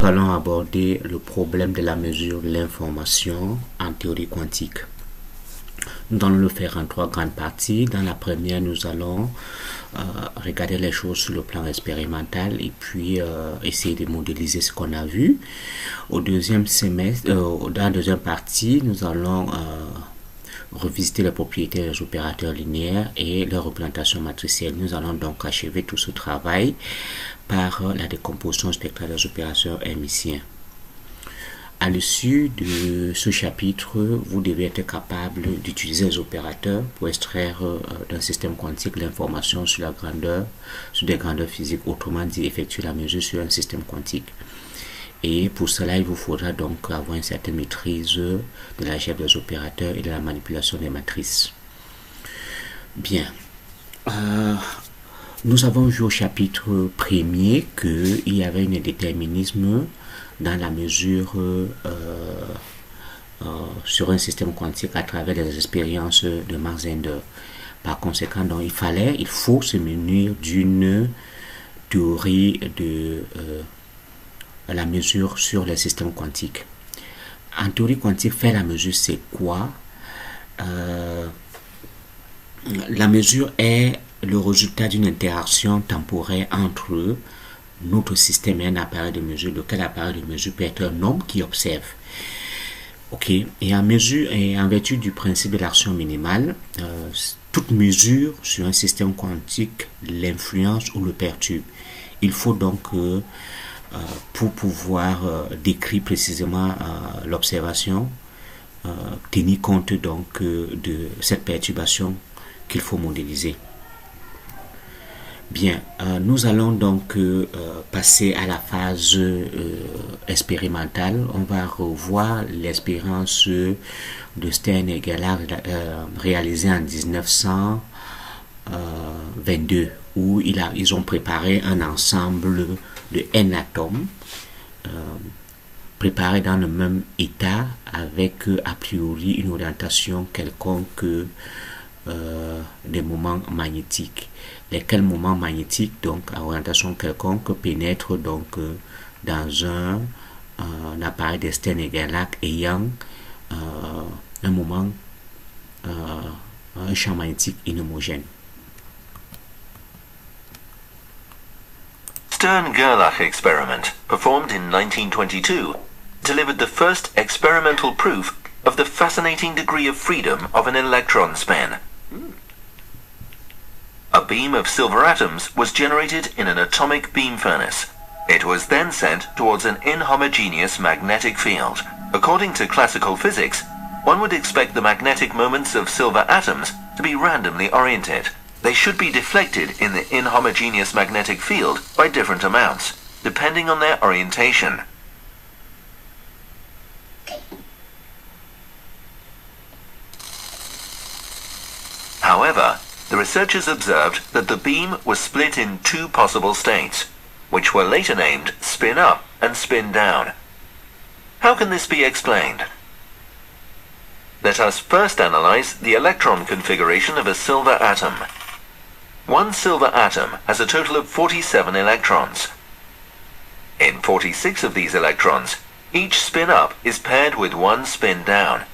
nous allons aborder le problème de la mesure de l'information en théorie quantique. Nous allons le faire en 3 grandes parties. Dans la première, nous allons regarder les choses sur le plan expérimental et puis essayer de modéliser ce qu'on a vu. Dans la deuxième partie, nous allons revisiter les propriétés des opérateurs linéaires et leur représentation matricielle. Nous allons donc achever tout ce travail par la décomposition spectrale des opérateurs hermitiens. À l'issue de ce chapitre, vous devez être capable d'utiliser les opérateurs pour extraire d'un système quantique l'information sur des grandeurs physiques, autrement dit effectuer la mesure sur un système quantique. Et pour cela, il vous faudra donc avoir une certaine maîtrise de l'algèbre des opérateurs et de la manipulation des matrices. Bien. Nous avons vu au chapitre premier qu'il y avait un déterminisme dans la mesure sur un système quantique à travers les expériences de Mark Zehnder. Par conséquent, donc, il faut se munir d'une théorie de la mesure sur les systèmes quantiques. En théorie quantique, faire la mesure, c'est quoi? La mesure est le résultat d'une interaction temporaire entre notre système et un appareil de mesure, lequel appareil de mesure peut être un homme qui observe. Ok, et en vertu du principe de l'action minimale, toute mesure sur un système quantique l'influence ou le perturbe. Il faut donc pour pouvoir décrire précisément l'observation, tenir compte donc de cette perturbation qu'il faut modéliser. Bien, nous allons donc passer à la phase expérimentale. On va revoir l'expérience de Stern et Gaillard réalisée en 1922, où ils ont préparé un ensemble de N atomes préparés dans le même état avec a priori une orientation quelconque des moments magnétiques. Lesquels moments magnétiques, donc à orientation quelconque, pénètrent donc dans un appareil de Stern et Gaillard ayant un champ magnétique inhomogène. Stern-Gerlach experiment, performed in 1922, delivered the first experimental proof of the fascinating degree of freedom of an electron spin. A beam of silver atoms was generated in an atomic beam furnace. It was then sent towards an inhomogeneous magnetic field. According to classical physics, one would expect the magnetic moments of silver atoms to be randomly oriented. They should be deflected in the inhomogeneous magnetic field by different amounts, depending on their orientation. However, the researchers observed that the beam was split in 2 possible states, which were later named spin up and spin down. How can this be explained? Let us first analyze the electron configuration of a silver atom. One silver atom has a total of 47 electrons. In 46 of these electrons, each spin up is paired with one spin down.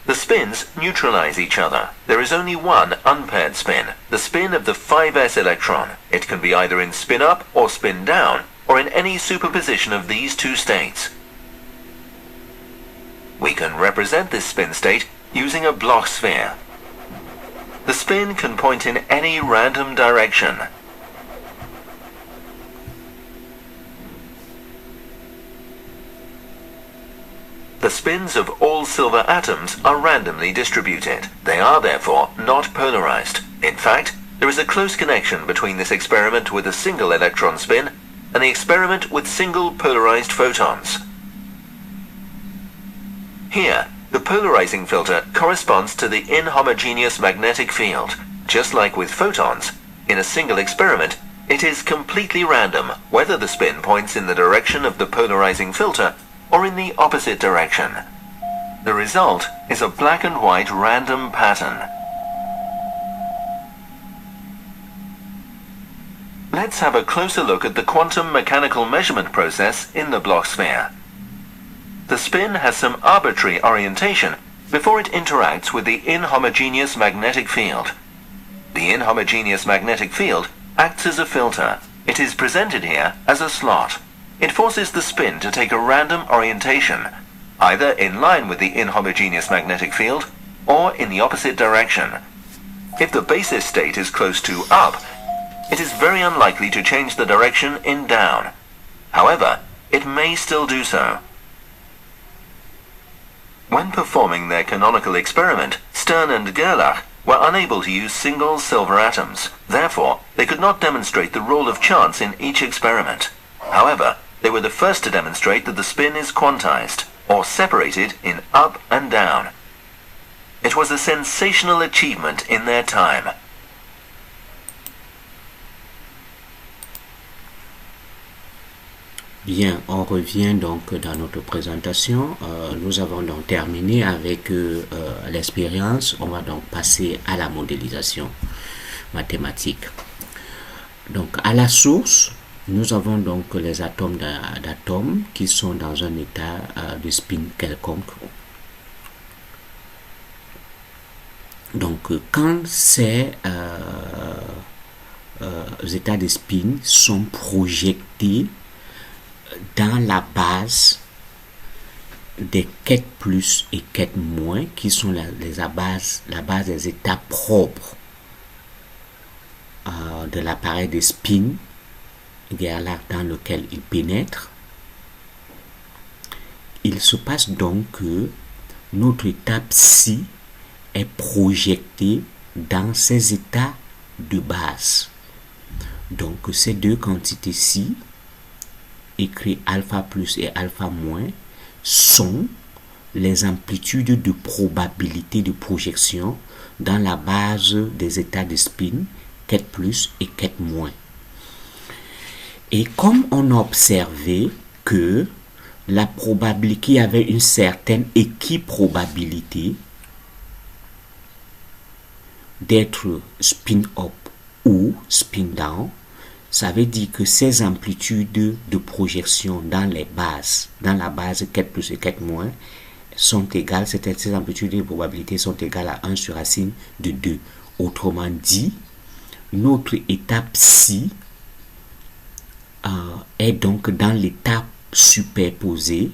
The spins neutralize each other. There is only one unpaired spin, the spin of the 5s electron. It can be either in spin up or spin down, or in any superposition of these 2 states. We can represent this spin state using a Bloch sphere. The spin can point in any random direction. The spins of all silver atoms are randomly distributed. They are therefore not polarized. In fact, there is a close connection between this experiment with a single electron spin and the experiment with single polarized photons. Here, the polarizing filter corresponds to the inhomogeneous magnetic field. Just like with photons, in a single experiment, it is completely random whether the spin points in the direction of the polarizing filter or in the opposite direction. The result is a black and white random pattern. Let's have a closer look at the quantum mechanical measurement process in the Bloch sphere. The spin has some arbitrary orientation before it interacts with the inhomogeneous magnetic field. The inhomogeneous magnetic field acts as a filter. It is presented here as a slot. It forces the spin to take a random orientation, either in line with the inhomogeneous magnetic field or in the opposite direction. If the basis state is close to up, it is very unlikely to change the direction in down. However, it may still do so. When performing their canonical experiment, Stern and Gerlach were unable to use single silver atoms. Therefore, they could not demonstrate the role of chance in each experiment. However, they were the first to demonstrate that the spin is quantized, or separated in up and down. It was a sensational achievement in their time. Bien, on revient donc dans notre présentation. Nous avons donc terminé avec l'expérience. On va donc passer à la modélisation mathématique. Donc, à la source, nous avons donc les atomes d'atomes qui sont dans un état de spin quelconque. Donc, quand ces états de spin sont projetés dans la base des quêtes plus et quêtes moins, qui sont la base des états propres de l'appareil de spin dans lequel il pénètre, il se passe donc que notre état psi est projeté dans ces états de base. Donc ces deux quantités-ci, écrit alpha plus et alpha moins, sont les amplitudes de probabilité de projection dans la base des états de spin, quête plus et quête moins. Et comme on a observé que la probabilité, qu'il y avait une certaine équiprobabilité d'être spin up ou spin down, ça veut dire que ces amplitudes de projection dans la base quête plus et quête moins sont égales, ces amplitudes de probabilité sont égales à 1 sur racine de 2. Autrement dit, notre état psi est donc dans l'état superposé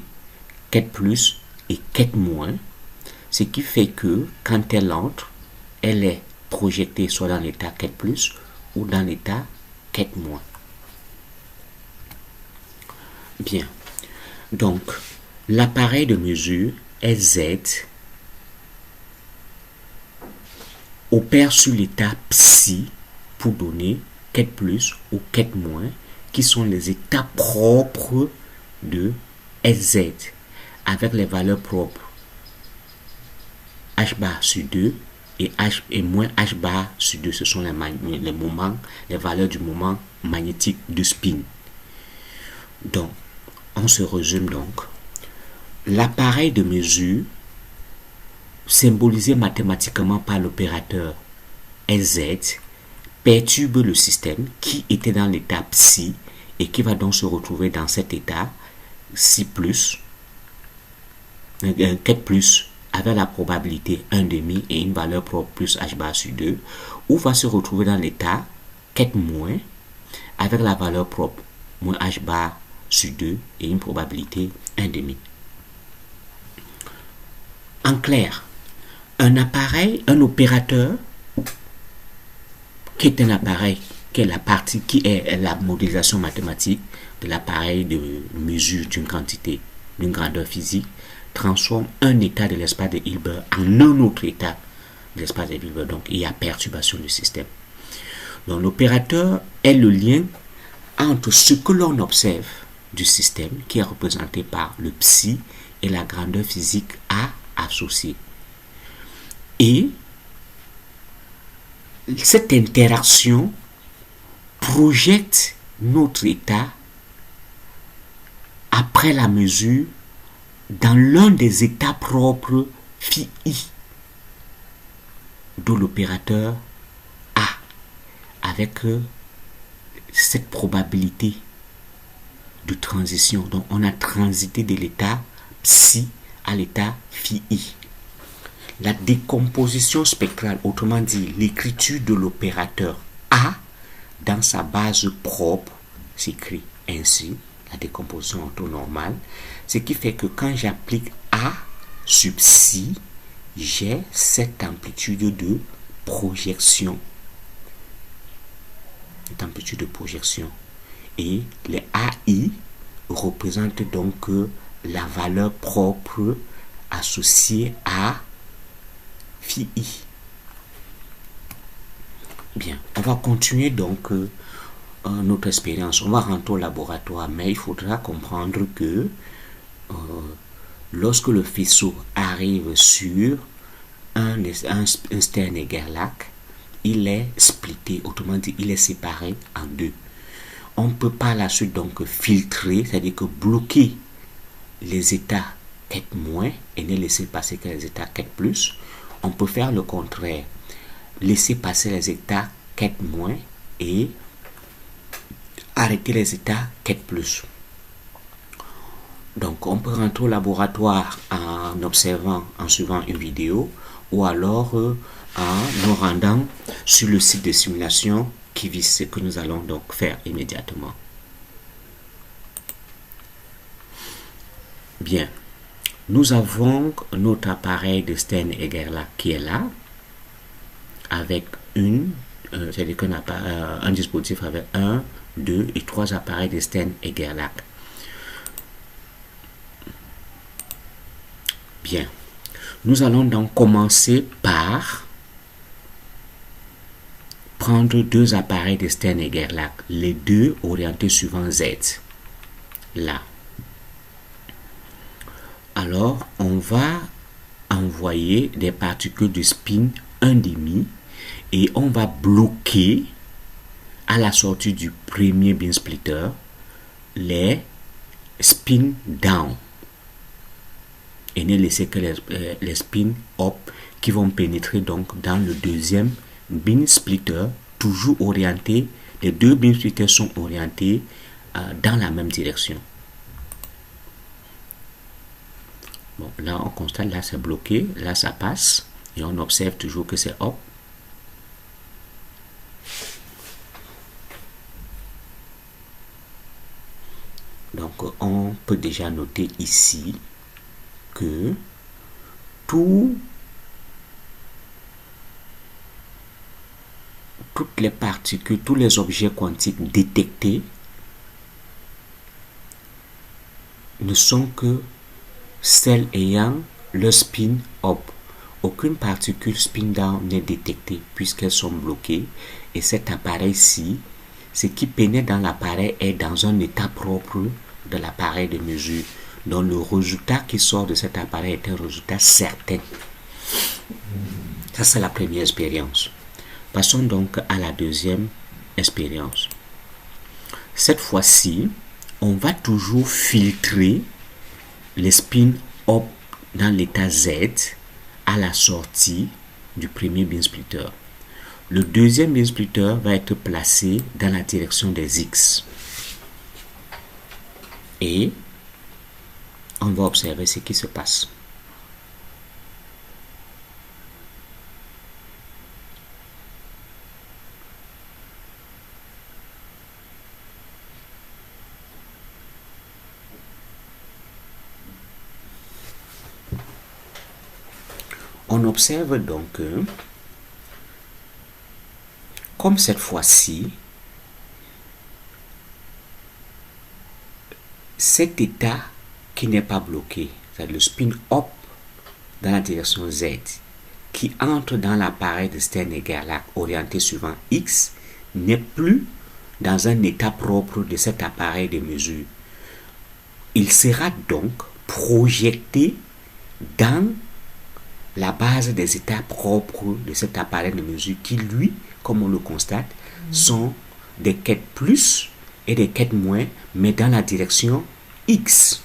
quête plus et quête moins, ce qui fait que quand elle entre, elle est projetée soit dans l'état quête plus ou dans l'état quête moins. Bien. Donc, l'appareil de mesure SZ opère sur l'état psi pour donner quête plus ou quête moins, qui sont les états propres de SZ, avec les valeurs propres H bar sur 2 et moins H bar sur 2, ce sont les moments, les valeurs du moment magnétique de spin. Donc, on se résume donc. L'appareil de mesure, symbolisé mathématiquement par l'opérateur SZ, perturbe le système qui était dans l'état psi et qui va donc se retrouver dans cet état psi plus, quête plus, avec la probabilité 1,5 et une valeur propre plus H bar sur 2, ou va se retrouver dans l'état quête moins, avec la valeur propre moins H bar sur 2 et une probabilité 1,5. En clair, un appareil, un opérateur, qui est un appareil, qui est la partie, qui est la modélisation mathématique de l'appareil de mesure d'une quantité, d'une grandeur physique, transforme un état de l'espace de Hilbert en un autre état de l'espace de Hilbert. Donc, il y a perturbation du système. Donc, l'opérateur est le lien entre ce que l'on observe du système, qui est représenté par le psi, et la grandeur physique A associée. Et cette interaction projette notre état après la mesure dans l'un des états propres phi i de l'opérateur A, avec cette probabilité de transition. Donc, on a transité de l'état psi à l'état phi. La décomposition spectrale, autrement dit, l'écriture de l'opérateur A dans sa base propre s'écrit ainsi, la décomposition en taux normal, ce qui fait que quand j'applique A sub psi, j'ai cette amplitude de projection. Cette amplitude de projection. Et les AI représentent donc la valeur propre associée à phi i. Bien, on va continuer donc notre expérience. On va rentrer au laboratoire, mais il faudra comprendre que lorsque le faisceau arrive sur un Stern-Gerlach, il est splitté, autrement dit, il est séparé en deux. On peut par la suite donc filtrer, c'est-à-dire que bloquer les états quête moins et ne laisser passer que les états quête plus. On peut faire le contraire, laisser passer les états quête moins et arrêter les états quête plus. Donc on peut rentrer au laboratoire en observant, en suivant une vidéo, ou alors en nous rendant sur le site de simulation qui vise ce que nous allons donc faire immédiatement. Bien, nous avons notre appareil de Stern-Gerlach qui est là, avec c'est-à-dire un dispositif avec 1, 2 et 3 appareils de Stern-Gerlach. Bien, nous allons donc commencer par prendre deux appareils de Stern-Gerlach, les deux orientés suivant Z. Là. Alors, on va envoyer des particules de spin 1,5 et on va bloquer à la sortie du premier beam splitter les spin down et ne laisser que les spin up qui vont pénétrer donc dans le deuxième beam splitter, toujours orienté. Les deux beam splitters sont orientés dans la même direction. Bon, là on constate, là c'est bloqué, là ça passe et on observe toujours que c'est up. Donc on peut déjà noter ici que toutes les particules, tous les objets quantiques détectés ne sont que celles ayant le spin up. Aucune particule spin down n'est détectée puisqu'elles sont bloquées, et cet appareil-ci, ce qui pénètre dans l'appareil est dans un état propre de l'appareil de mesure. Donc le résultat qui sort de cet appareil est un résultat certain. Ça c'est la première expérience. Passons donc à la deuxième expérience. Cette fois-ci, on va toujours filtrer les spin up dans l'état Z à la sortie du premier beam splitter. Le deuxième beam splitter va être placé dans la direction des X. Et on va observer ce qui se passe. On observe donc que, comme cette fois-ci, cet état qui n'est pas bloqué, c'est-à-dire le spin up dans la direction Z, qui entre dans l'appareil de Stern-Gerlach orienté suivant X, n'est plus dans un état propre de cet appareil de mesure. Il sera donc projeté dans la base des états propres de cet appareil de mesure qui, lui, comme on le constate, sont des quêtes plus et des quêtes moins, mais dans la direction X.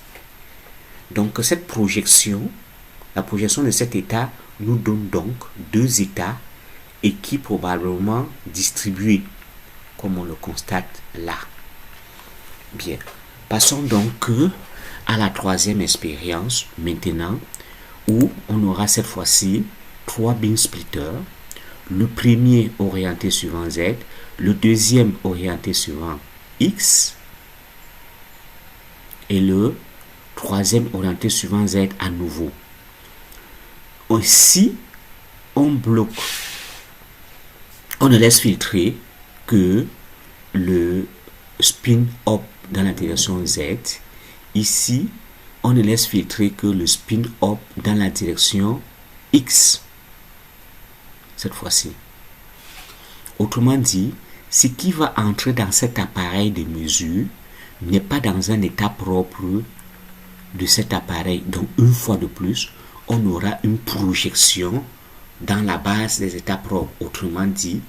Donc cette projection, la projection de cet état nous donne donc deux états équiprobablement distribués. comme on le constate là. Bien, passons donc à la troisième expérience maintenant, où on aura cette fois-ci 3 beam splitters. Le premier orienté suivant Z, le deuxième orienté suivant X et le troisième orienté suivant Z à nouveau. Aussi, on bloque, on ne laisse filtrer que le spin up dans la direction Z. Ici, on ne laisse filtrer que le spin up dans la direction X. Cette fois-ci. Autrement dit, ce qui va entrer dans cet appareil de mesure n'est pas dans un état propre de cet appareil. Donc, une fois de plus, on aura une projection dans la base des états propres. Autrement dit,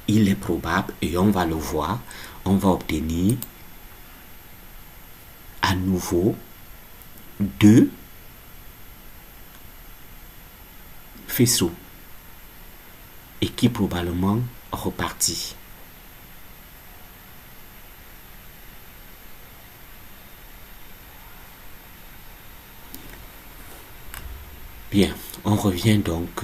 il est probable, et on va le voir, on va obtenir à nouveau 2 faisceaux et qui probablement repartit. Bien, on revient donc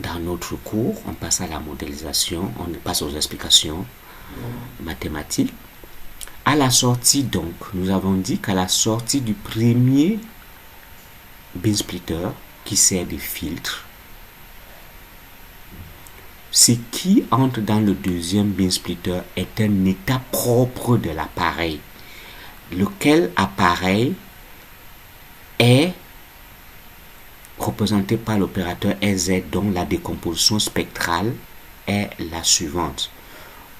dans notre cours, on passe à la modélisation, on passe aux explications mathématiques. À la sortie donc, nous avons dit qu'à la sortie du premier beam splitter qui sert de filtre, ce qui entre dans le deuxième beam splitter est un état propre de l'appareil, lequel appareil est représenté par l'opérateur SZ, dont la décomposition spectrale est la suivante.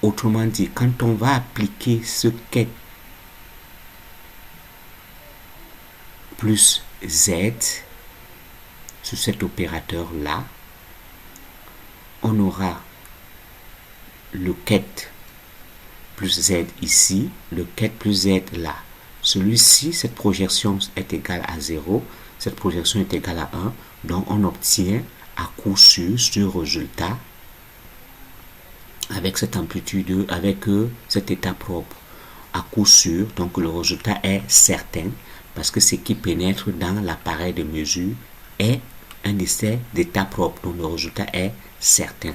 Autrement dit, quand on va appliquer ce qu'est plus Z sur cet opérateur-là, on aura le quête plus Z ici, le quête plus Z là. Celui-ci, cette projection est égale à 0, cette projection est égale à 1, donc on obtient à coup sûr ce résultat avec cette amplitude, avec cet état propre. À coup sûr, donc le résultat est certain, parce que ce qui pénètre dans l'appareil de mesure est un essai d'état propre, donc le résultat est certain.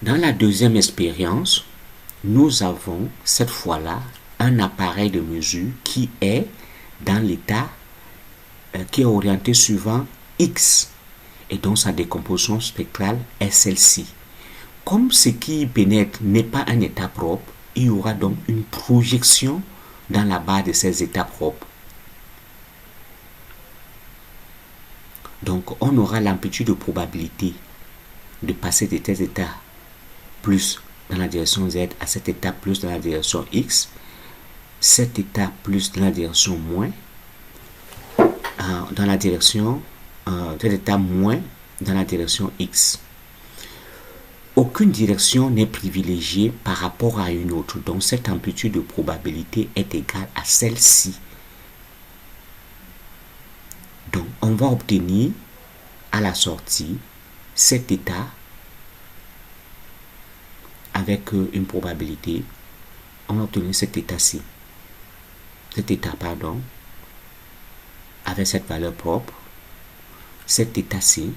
Dans la deuxième expérience, nous avons cette fois-là un appareil de mesure qui est dans l'état qui est orienté suivant X, et donc sa décomposition spectrale est celle-ci. Comme ce qui pénètre n'est pas un état propre, il y aura donc une projection dans la barre de ces états propres. Donc on aura l'amplitude de probabilité de passer de tel état plus dans la direction Z à cet état plus dans la direction X, cet état plus dans la direction moins, dans la direction cet état moins dans la direction X. Aucune direction n'est privilégiée par rapport à une autre, donc cette amplitude de probabilité est égale à celle-ci. Donc on va obtenir à la sortie cet état avec une probabilité, on va obtenir cet état-ci, avec cette valeur propre, cet état-ci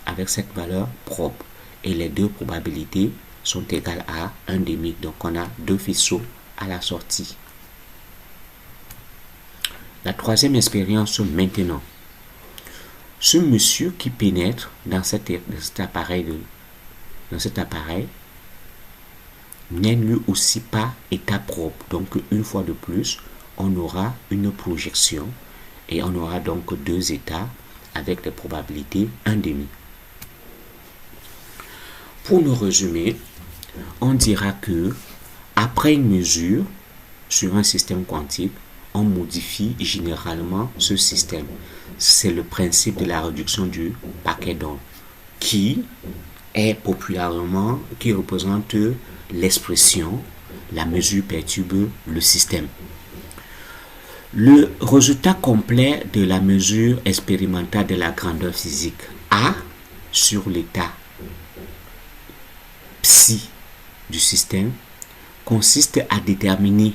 avec cette valeur propre, et les deux probabilités sont égales à 1,5. Donc on a 2 faisceaux à la sortie. La troisième expérience maintenant. Ce monsieur qui pénètre dans cet appareil n'est lui aussi pas état propre. Donc une fois de plus, on aura une projection et on aura donc 2 états avec des probabilités 1,5. Pour nous résumer, on dira que après une mesure sur un système quantique, on modifie généralement ce système. C'est le principe de la réduction du paquet d'ondes qui représente l'expression la mesure perturbe le système. Le résultat complet de la mesure expérimentale de la grandeur physique A sur l'état psi du système consiste à déterminer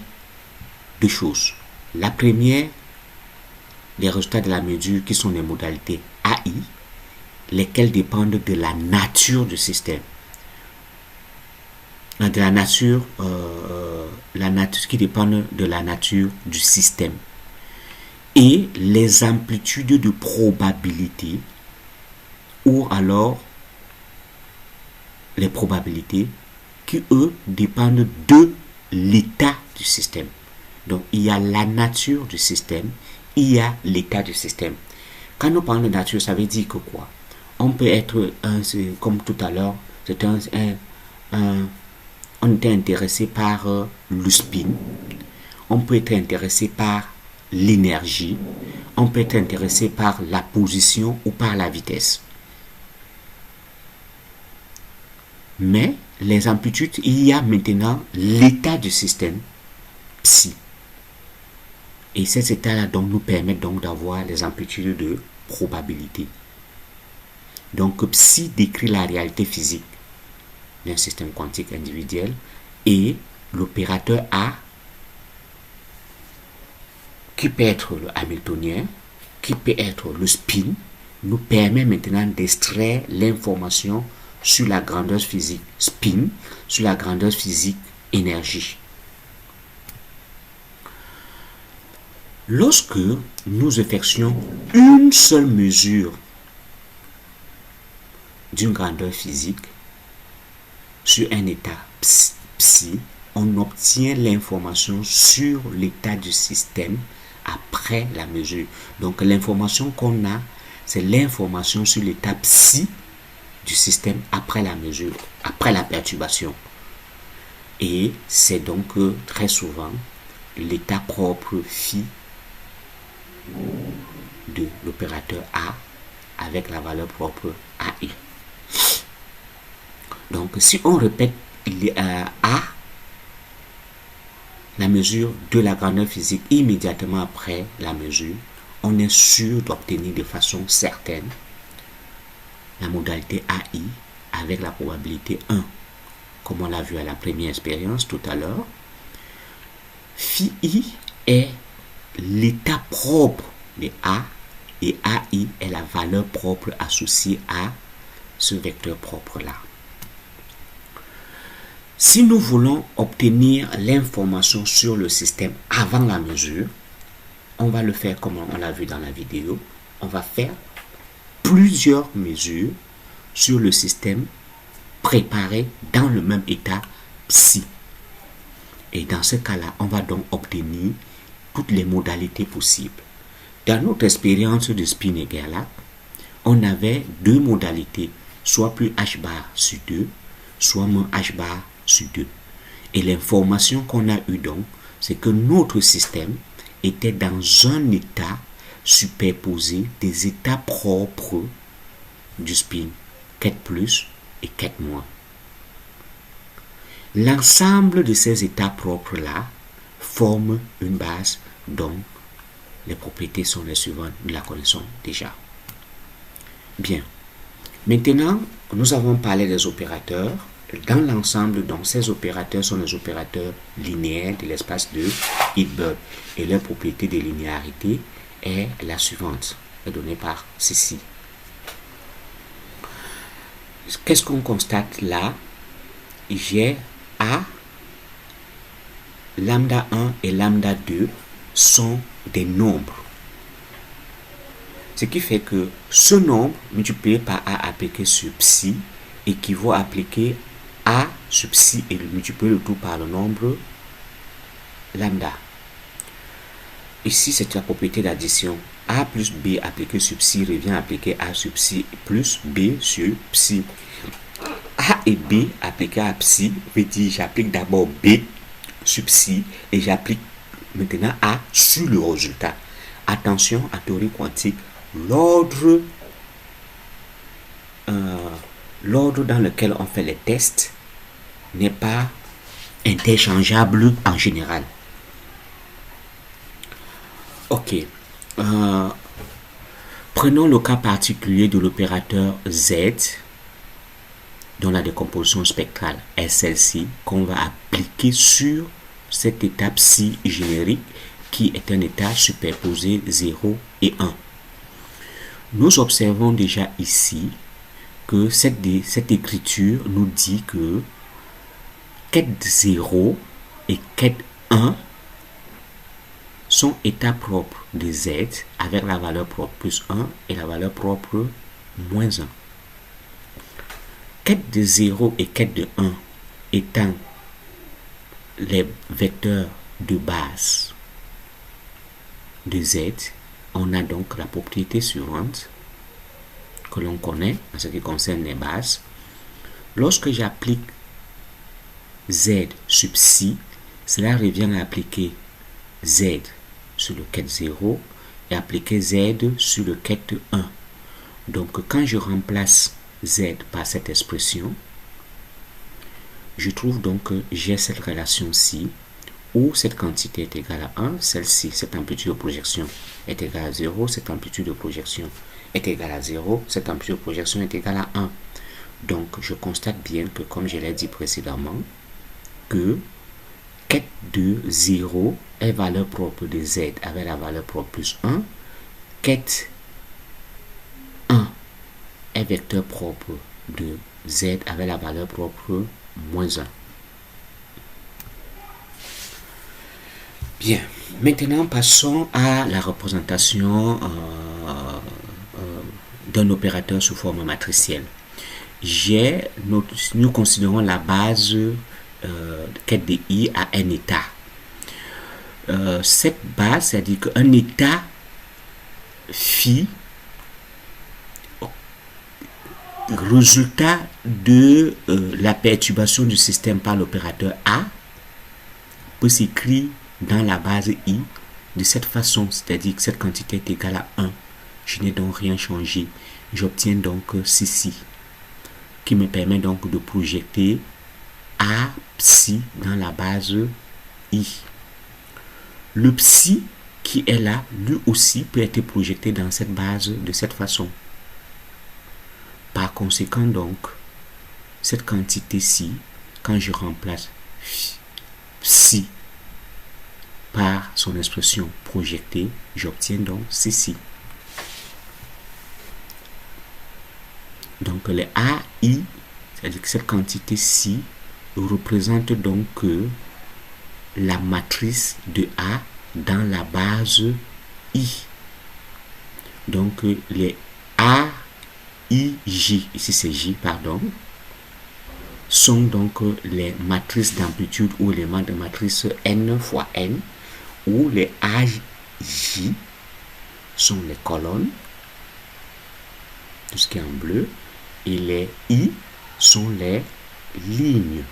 deux choses. La première, les résultats de la mesure qui sont les modalités AI, lesquelles dépendent de la nature du système. De la nature, qui dépendent de la nature du système. Et les amplitudes de probabilité, ou alors les probabilités qui, eux, dépendent de l'état du système. Donc, il y a la nature du système, il y a l'état du système. Quand nous parlons de nature, ça veut dire que quoi? On peut être, comme tout à l'heure, on était intéressé par le spin, on peut être intéressé par l'énergie, on peut être intéressé par la position ou par la vitesse. Mais les amplitudes, il y a maintenant l'état du système psi. Et ces états-là nous permettent donc d'avoir les amplitudes de probabilité. Donc psi décrit la réalité physique d'un système quantique individuel et l'opérateur A, qui peut être le hamiltonien, qui peut être le spin, nous permet maintenant d'extraire l'information sur la grandeur physique spin, sur la grandeur physique énergie. Lorsque nous effectuons une seule mesure d'une grandeur physique sur un état psi, on obtient l'information sur l'état du système après la mesure. Donc l'information qu'on a, c'est l'information sur l'état psi du système après la mesure, après la perturbation. Et c'est donc très souvent l'état propre phi de l'opérateur A avec la valeur propre AI. Donc si on répète A, la mesure de la grandeur physique immédiatement après la mesure, on est sûr d'obtenir de façon certaine la modalité AI avec la probabilité 1, comme on l'a vu à la première expérience tout à l'heure. Phi I est l'état propre de A et AI est la valeur propre associée à ce vecteur propre-là. Si nous voulons obtenir l'information sur le système avant la mesure, on va le faire comme on l'a vu dans la vidéo. On va faire plusieurs mesures sur le système préparé dans le même état psi. Et dans ce cas-là, on va donc obtenir toutes les modalités possibles. Dans notre expérience de spin et Gerlach, on avait deux modalités, soit plus h bar sur 2, soit moins h bar sur 2. Et l'information qu'on a eue donc, c'est que notre système était dans un état superposé des états propres du spin, quête plus et quête moins. L'ensemble de ces états propres-là forment une base dont les propriétés sont les suivantes, nous la connaissons déjà. Bien. Maintenant, nous avons parlé des opérateurs. Dans l'ensemble, donc, ces opérateurs sont les opérateurs linéaires de l'espace de Hilbert. Et leur propriété de linéarité est la suivante, est donnée par ceci. Qu'est-ce qu'on constate là? J'ai A, lambda 1 et lambda 2 sont des nombres. Ce qui fait que ce nombre multiplié par A appliqué sur psi équivaut à appliquer A sur psi et multiplier le tout par le nombre lambda. Ici, c'est la propriété d'addition. A plus B appliqué sur psi revient à appliquer A sur psi plus B sur psi. A et B appliqué à psi veut dire j'applique d'abord B sur psi et j'applique maintenant A sur le résultat. Attention, en théorie quantique, l'ordre dans lequel on fait les tests n'est pas interchangeable en général. Ok. Prenons le cas particulier de l'opérateur Z dont la décomposition spectrale est celle-ci, qu'on va appliquer sur cet état psi générique qui est un état superposé 0 et 1. Nous observons déjà ici que cette écriture nous dit que quête 0 et quête 1 sont états propres de Z avec la valeur propre plus 1 et la valeur propre moins 1. Quête de 0 et quête de 1 étant les vecteurs de base de Z, on a donc la propriété suivante que l'on connaît en ce qui concerne les bases. Lorsque j'applique Z sub psi, cela revient à appliquer Z sur le quête 0 et appliquer Z sur le quête 1. Donc quand je remplace Z par cette expression, je trouve donc que j'ai cette relation-ci où cette quantité est égale à 1, celle-ci, cette amplitude de projection est égale à 0, cette amplitude de projection est égale à 0, cette amplitude de projection est égale à 1. Donc je constate bien que, comme je l'ai dit précédemment, que quête de 0 est valeur propre de Z avec la valeur propre plus 1, quête 1 est vecteur propre de Z avec la valeur propre moins 1. Bien, maintenant passons à la représentation d'un opérateur sous forme matricielle. Nous considérons la base quête de I à un état. Cette base, c'est-à-dire qu'un état phi, résultat de la perturbation du système par l'opérateur A, peut s'écrire dans la base I de cette façon, c'est-à-dire que cette quantité est égale à 1. Je n'ai donc rien changé. J'obtiens donc ceci, qui me permet donc de projeter A psi dans la base I. Le psi qui est là, lui aussi, peut être projeté dans cette base de cette façon. Par conséquent, donc, cette quantité-ci, quand je remplace psi par son expression projetée, j'obtiens donc ceci. Donc, les AI, c'est-à-dire que cette quantité-ci, représente donc la matrice de A dans la base I. Donc, les A, I, J, ici c'est J, pardon, sont donc les matrices d'amplitude ou éléments de matrice N fois N, où les AJ sont les colonnes, tout ce qui est en bleu, et les I sont les lignes.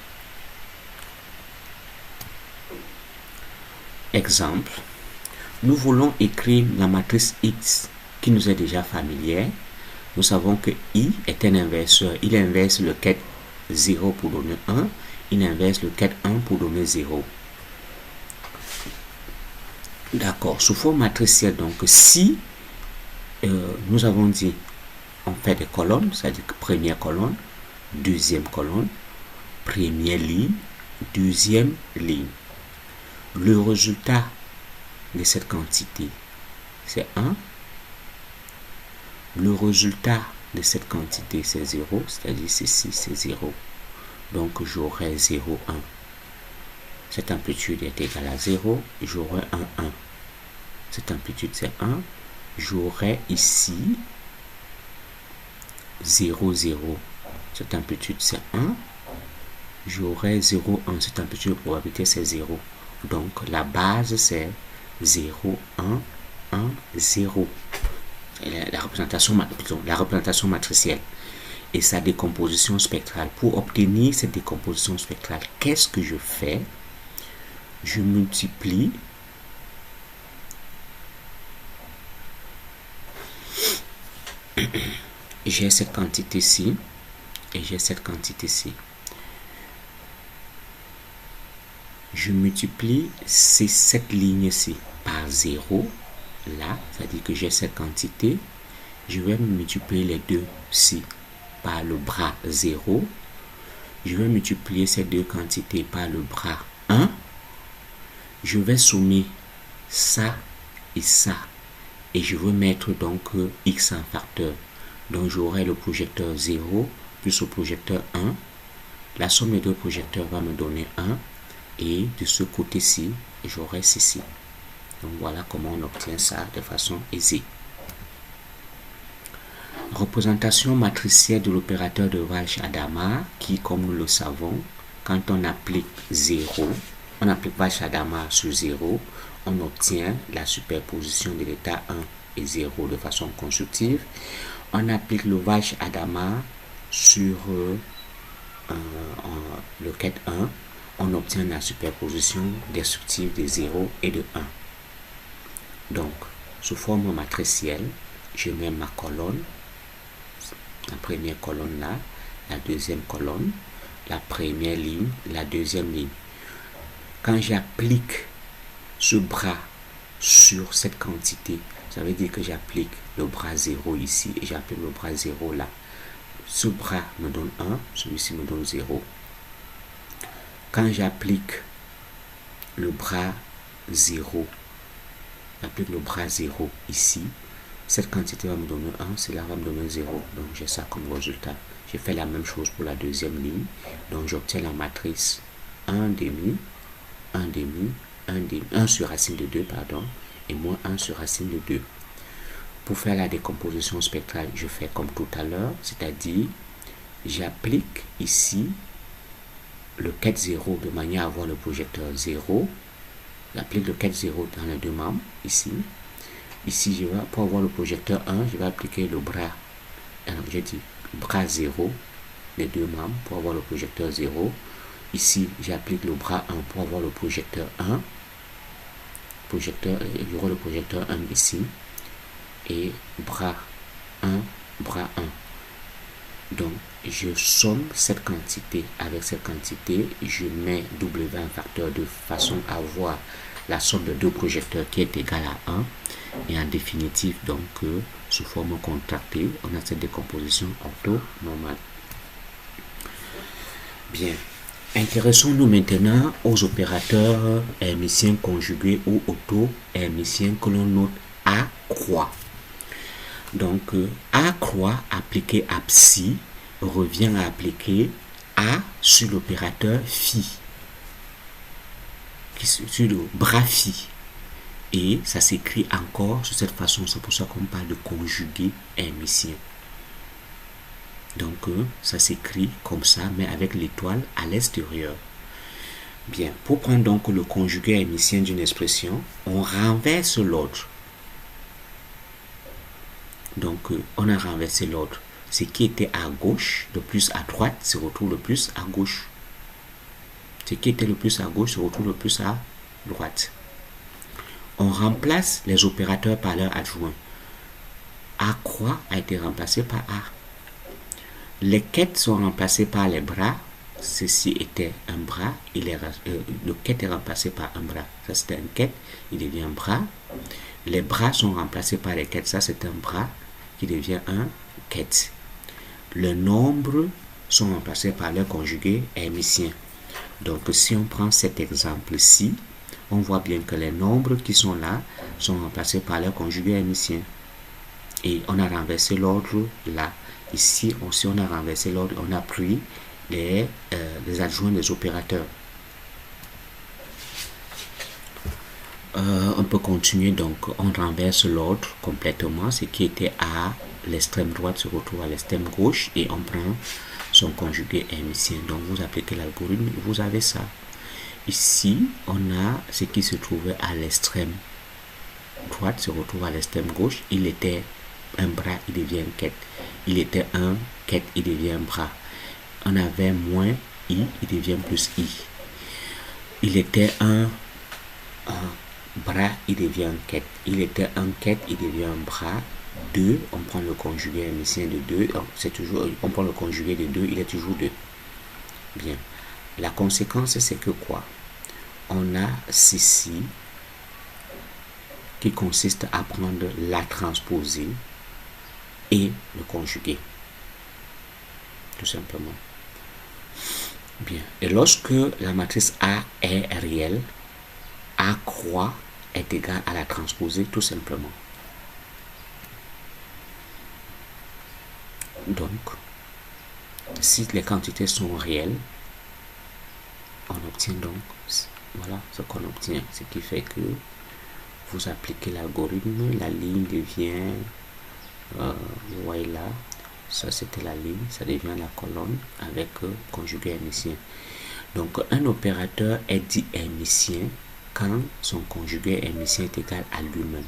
Exemple, nous voulons écrire la matrice X qui nous est déjà familière. Nous savons que I est un inverseur. Il inverse le quête 0 pour donner 1. Il inverse le quête 1 pour donner 0. D'accord. Sous forme matricielle, donc, si nous avons dit on fait des colonnes, c'est-à-dire que première colonne, deuxième colonne, première ligne, deuxième ligne. Le résultat de cette quantité, c'est 1. Le résultat de cette quantité, c'est 0, c'est-à-dire ceci, c'est 0. Donc, j'aurai 0, 1. Cette amplitude est égale à 0, j'aurai 1, 1. Cette amplitude, c'est 1. J'aurai ici 0, 0. Cette amplitude, c'est 1. J'aurai 0, 1. Cette amplitude de probabilité, c'est 0. Donc, la base, c'est 0, 1, 1, 0. La représentation matricielle et sa décomposition spectrale. Pour obtenir cette décomposition spectrale, qu'est-ce que je fais? Je multiplie j'ai cette quantité-ci et j'ai cette quantité-ci. Je multiplie cette ligne-ci par 0. Là, c'est-à-dire que j'ai cette quantité. Je vais multiplier les deux-ci par le bras 0 je vais multiplier ces deux quantités par le bras 1. Je vais sommer ça et ça. Et je veux mettre donc x en facteur. Donc j'aurai le projecteur 0 plus le projecteur 1. La somme des deux projecteurs va me donner 1. Et de ce côté-ci, j'aurai ceci. Donc voilà comment on obtient ça de façon aisée. Représentation matricielle de l'opérateur de Walsh-Hadamard qui, comme nous le savons, quand on applique 0, on applique Walsh-Hadamard sur 0, on obtient la superposition de l'état 1 et 0 de façon constructive. On applique le Walsh-Hadamard sur le quête 1, on obtient la superposition destructive de 0 et de 1. Donc, sous forme matricielle, je mets ma colonne, la première colonne là, la deuxième colonne, la première ligne, la deuxième ligne. Quand j'applique ce bras sur cette quantité, ça veut dire que j'applique le bras 0 ici et j'applique le bras 0 là. Ce bras me donne 1, celui-ci me donne 0. Quand j'applique le bras 0, j'applique le bras 0 ici, cette quantité va me donner 1, cela va me donner 0. Donc j'ai ça comme résultat. J'ai fait la même chose pour la deuxième ligne. Donc j'obtiens la matrice 1 demi, 1 demi, 1 demi, 1 sur racine de 2, pardon, et moins 1 sur racine de 2. Pour faire la décomposition spectrale, je fais comme tout à l'heure, c'est-à-dire j'applique ici le quête 0 de manière à avoir le projecteur 0. J'applique le quête 0 dans les deux membres, ici. Ici, je vais, pour avoir le projecteur 1, je vais appliquer le bras, j'ai dit bras 0, les deux membres, pour avoir le projecteur 0. Ici, j'applique le bras 1 pour avoir le projecteur 1. J'aurai le projecteur 1 ici. Et bras 1, bras 1. Donc, je somme cette quantité avec cette quantité. Je mets W en facteur de façon à avoir la somme de deux projecteurs qui est égale à 1. Et en définitive, donc, sous forme contractée, on a cette décomposition orthonormale. Bien. Intéressons-nous maintenant aux opérateurs hermitiens conjugués ou auto-hermitiens que l'on note à croix. Donc, A croix appliqué à psi revient à appliquer A sur l'opérateur phi, sur le bras phi. Et ça s'écrit encore sur cette façon, c'est pour ça qu'on parle de conjugué hermitien. Donc, ça s'écrit comme ça, mais avec l'étoile à l'extérieur. Bien, pour prendre donc le conjugué hermitien d'une expression, on renverse l'ordre. Donc, on a renversé l'ordre. Ce qui était à gauche, le plus à droite, se retrouve le plus à gauche. Ce qui était le plus à gauche se retrouve le plus à droite. On remplace les opérateurs par leur adjoint. A croix a été remplacé par A. Les quêtes sont remplacées par les bras. Ceci était un bras. Le quête est remplacé par un bras. Ça c'était un quête, il devient un bras. Les bras sont remplacés par les quêtes. Ça c'est un bras qui devient un quête. Les nombres sont remplacés par leur conjugué hermitien. Donc si on prend cet exemple-ci, on voit bien que les nombres qui sont là sont remplacés par leur conjugué hermitien. Et on a renversé l'ordre là. Ici aussi on a renversé l'ordre, on a pris les adjoints des opérateurs. On peut continuer, donc on renverse l'ordre complètement. Ce qui était à l'extrême droite se retrouve à l'extrême gauche et on prend son conjugué hermitien. Donc vous appliquez l'algorithme, vous avez ça. Ici, on a ce qui se trouvait à l'extrême droite se retrouve à l'extrême gauche. Il était un bras, il devient une quête. Il était un quête, il devient un bras. On avait moins I, il devient plus I. Il était un bras, il devient un quête. Il était un quête, il devient un bras. 2, on prend le conjugué hermitien de 2. C'est toujours, on prend le conjugué de 2, il est toujours 2. Bien. La conséquence, c'est que quoi? On a ceci qui consiste à prendre la transposée et le conjuguer. Tout simplement. Bien. Et lorsque la matrice A est réelle, A croix est égal à la transposée tout simplement. Donc, si les quantités sont réelles, on obtient donc, voilà ce qu'on obtient. Ce qui fait que vous appliquez l'algorithme, la ligne devient, vous voyez là, ça c'était la ligne, ça devient la colonne avec conjugué hermitien. Donc un opérateur est dit hermitien quand son conjugué hermitien est égal à lui-même.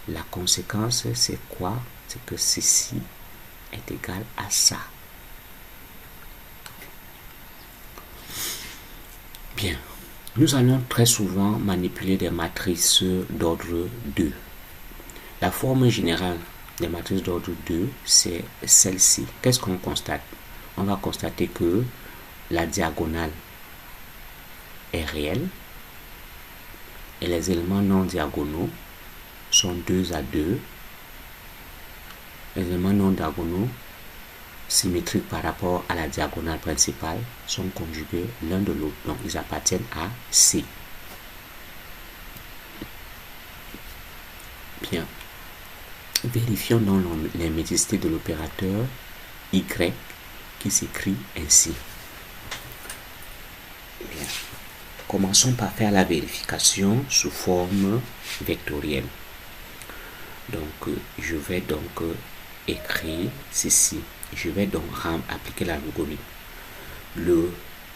La conséquence c'est quoi? C'est que ceci est égal à ça. Bien, nous allons très souvent manipuler des matrices d'ordre 2. La forme générale des matrices d'ordre 2, c'est celle-ci. Qu'est-ce qu'on constate? On va constater que la diagonale est réelle et les éléments non diagonaux sont 2 à 2. Les éléments non diagonaux symétriques par rapport à la diagonale principale sont conjugués l'un de l'autre. Donc, ils appartiennent à C. Bien. Vérifions donc l'herméticité de l'opérateur Y qui s'écrit ainsi. Bien. Commençons par faire la vérification sous forme vectorielle. Donc, je vais donc écrire ceci. Je vais donc appliquer l'algorithme.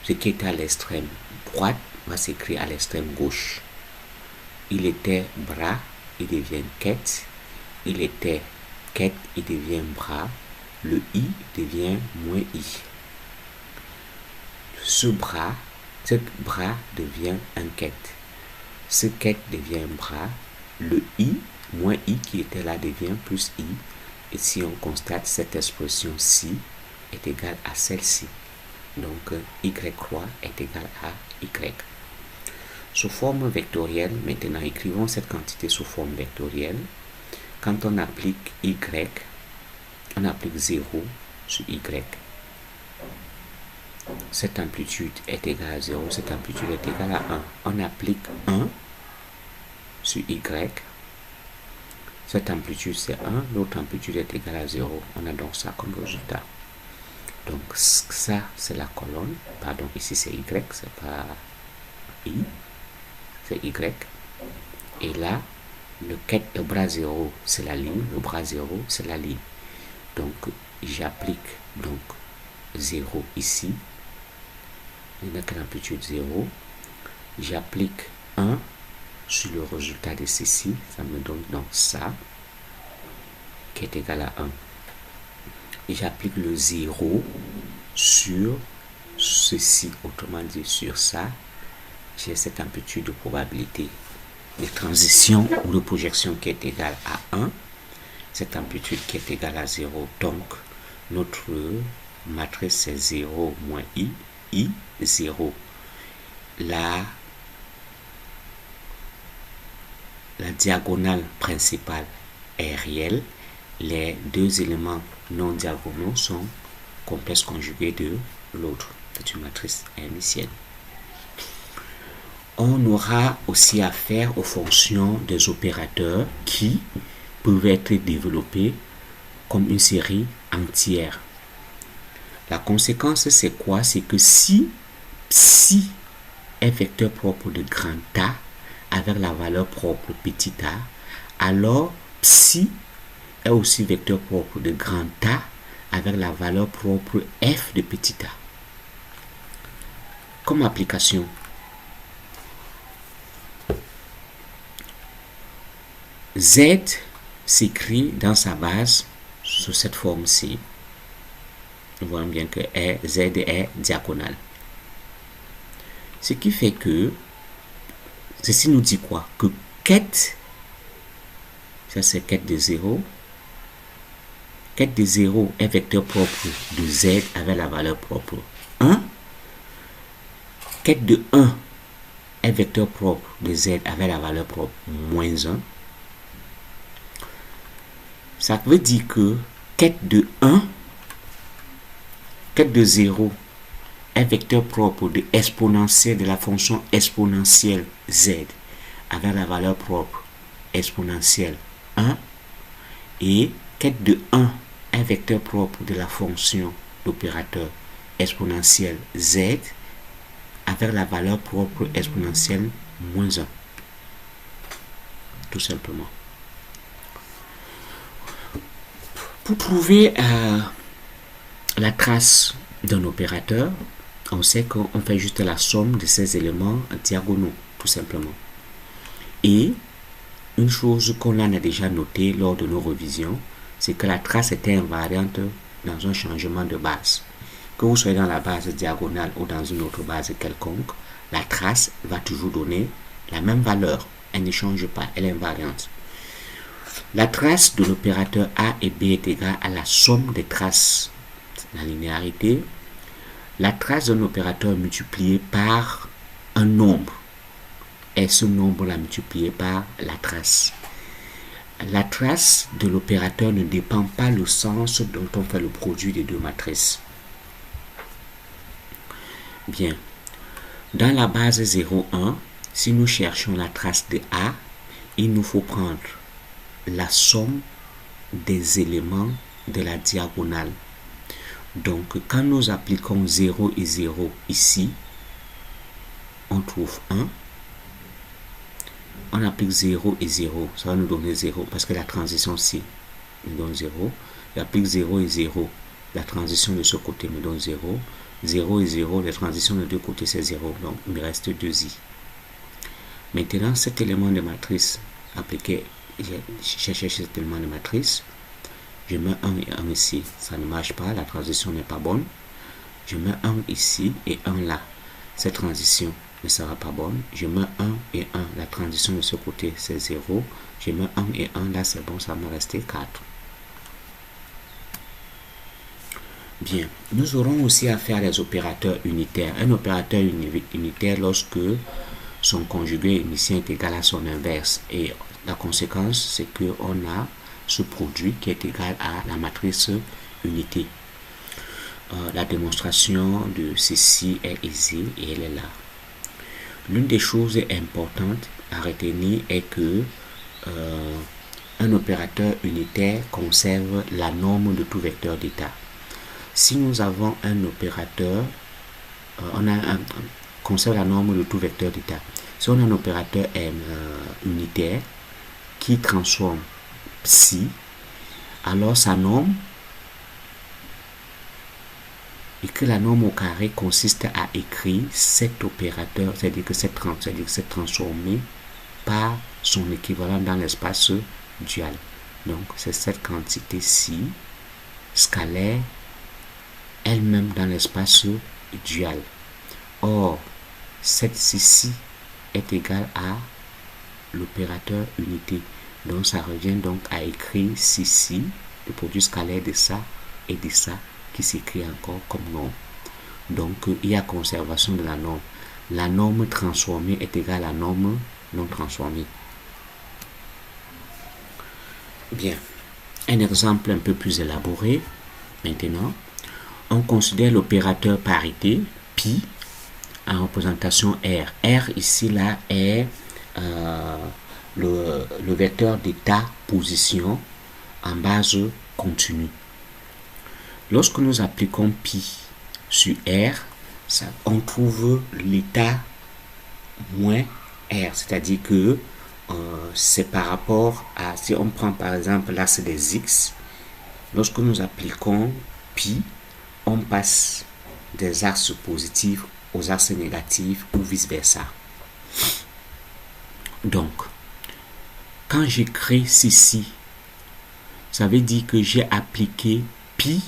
Ce qui est à l'extrême droite va s'écrire à l'extrême gauche. Il était bras, il devient quête. Il était quête, il devient bras. Le i devient moins i. Ce bras devient un quête. Ce quête devient bras. Le i moins i qui était là devient plus i. Et si on constate cette expression-ci est égale à celle-ci. Donc, y croix est égal à y. Sous forme vectorielle, maintenant écrivons cette quantité sous forme vectorielle. Quand on applique y, on applique 0 sur y. Cette amplitude est égale à 0, cette amplitude est égale à 1. On applique 1 sur y. Cette amplitude c'est 1, l'autre amplitude est égale à 0. On a donc ça comme résultat. Donc ça c'est la colonne. Pardon, ici c'est y, c'est pas i. C'est y. Et là, le bras 0 c'est la ligne, le bras 0 c'est la ligne. Donc j'applique donc 0 ici. Il n'y a qu'une amplitude 0. J'applique 1 sur le résultat de ceci, ça me donne donc ça qui est égal à 1. Et j'applique le 0 sur ceci, autrement dit sur ça, j'ai cette amplitude de probabilité de transition ou de projection qui est égale à 1, cette amplitude qui est égale à 0. Donc notre matrice c'est 0 moins i, 0. La diagonale principale est réelle. Les deux éléments non diagonaux sont complexes conjugués de l'autre. C'est une matrice hermitienne. On aura aussi affaire aux fonctions des opérateurs qui peuvent être développées comme une série entière. La conséquence, c'est quoi? C'est que si psi est vecteur propre de grand A, avec la valeur propre petit a, alors psi est aussi vecteur propre de grand A avec la valeur propre f de petit a. Comme application, Z s'écrit dans sa base sous cette forme-ci. Nous voyons bien que Z est diagonale. Ce qui fait que ceci nous dit quoi? Que quête, ça c'est quête de 0. Quête de 0 est vecteur propre de Z avec la valeur propre 1. Quête de 1 est vecteur propre de Z avec la valeur propre moins 1. Ça veut dire que quête de 1, quête de 0 un vecteur propre de exponentielle de la fonction exponentielle z avec la valeur propre exponentielle 1 et quête de 1 un vecteur propre de la fonction d'opérateur exponentielle z avec la valeur propre exponentielle moins 1. Tout simplement. Pour trouver la trace d'un opérateur, on sait qu'on fait juste la somme de ces éléments diagonaux, tout simplement. Et une chose qu'on a déjà notée lors de nos revisions, c'est que la trace était invariante dans un changement de base. Que vous soyez dans la base diagonale ou dans une autre base quelconque, la trace va toujours donner la même valeur. Elle ne change pas, elle est invariante. La trace de l'opérateur A et B est égale à la somme des traces. La linéarité. La trace d'un opérateur multiplié par un nombre. Et ce nombre-là multiplié par la trace. La trace de l'opérateur ne dépend pas du sens dont on fait le produit des deux matrices. Bien. Dans la base 0, 1, si nous cherchons la trace de A, il nous faut prendre la somme des éléments de la diagonale. Donc, quand nous appliquons 0 et 0 ici, on trouve 1. On applique 0 et 0, ça va nous donner 0 parce que la transition ci nous donne 0. J'applique 0 et 0, la transition de ce côté me donne 0. 0 et 0, la transition de deux côtés c'est 0, donc il me reste 2i. Maintenant, cet élément de matrice appliqué, j'ai cherché cet élément de matrice, je mets 1 et 1 ici, ça ne marche pas, la transition n'est pas bonne. Je mets 1 ici et 1 là, cette transition ne sera pas bonne. Je mets 1 et 1, la transition de ce côté c'est 0. Je mets 1 et 1, là c'est bon, ça me restait 4. Bien, nous aurons aussi à faire les opérateurs unitaires. Un opérateur unitaire lorsque son conjugué émissien est égal à son inverse. Et la conséquence, c'est qu'on a ce produit qui est égal à la matrice unité. La démonstration de ceci est aisée et elle est là. L'une des choses importantes à retenir est que un opérateur unitaire conserve la norme de tout vecteur d'état. Si nous avons un opérateur, conserve la norme de tout vecteur d'état. Si on a un opérateur unitaire qui transforme psi, alors sa norme, et que la norme au carré consiste à écrire cet opérateur, c'est-à-dire que c'est transformé par son équivalent dans l'espace dual. Donc c'est cette quantité-ci, scalaire, elle-même dans l'espace dual. Or, cette ci est égale à l'opérateur unité. Donc ça revient donc à écrire ci, le produit scalaire de ça et de ça qui s'écrit encore comme norme. Donc il y a conservation de la norme. La norme transformée est égale à la norme non transformée. Bien, un exemple un peu plus élaboré maintenant. On considère l'opérateur parité, pi, en représentation R. R ici, là, est le vecteur d'état position en base continue. Lorsque nous appliquons pi sur R, on trouve l'état moins R, c'est-à-dire que c'est par rapport à, si on prend par exemple l'axe des X, lorsque nous appliquons pi, on passe des axes positifs aux axes négatifs ou vice-versa. Donc, quand j'écris ceci, ça veut dire que j'ai appliqué pi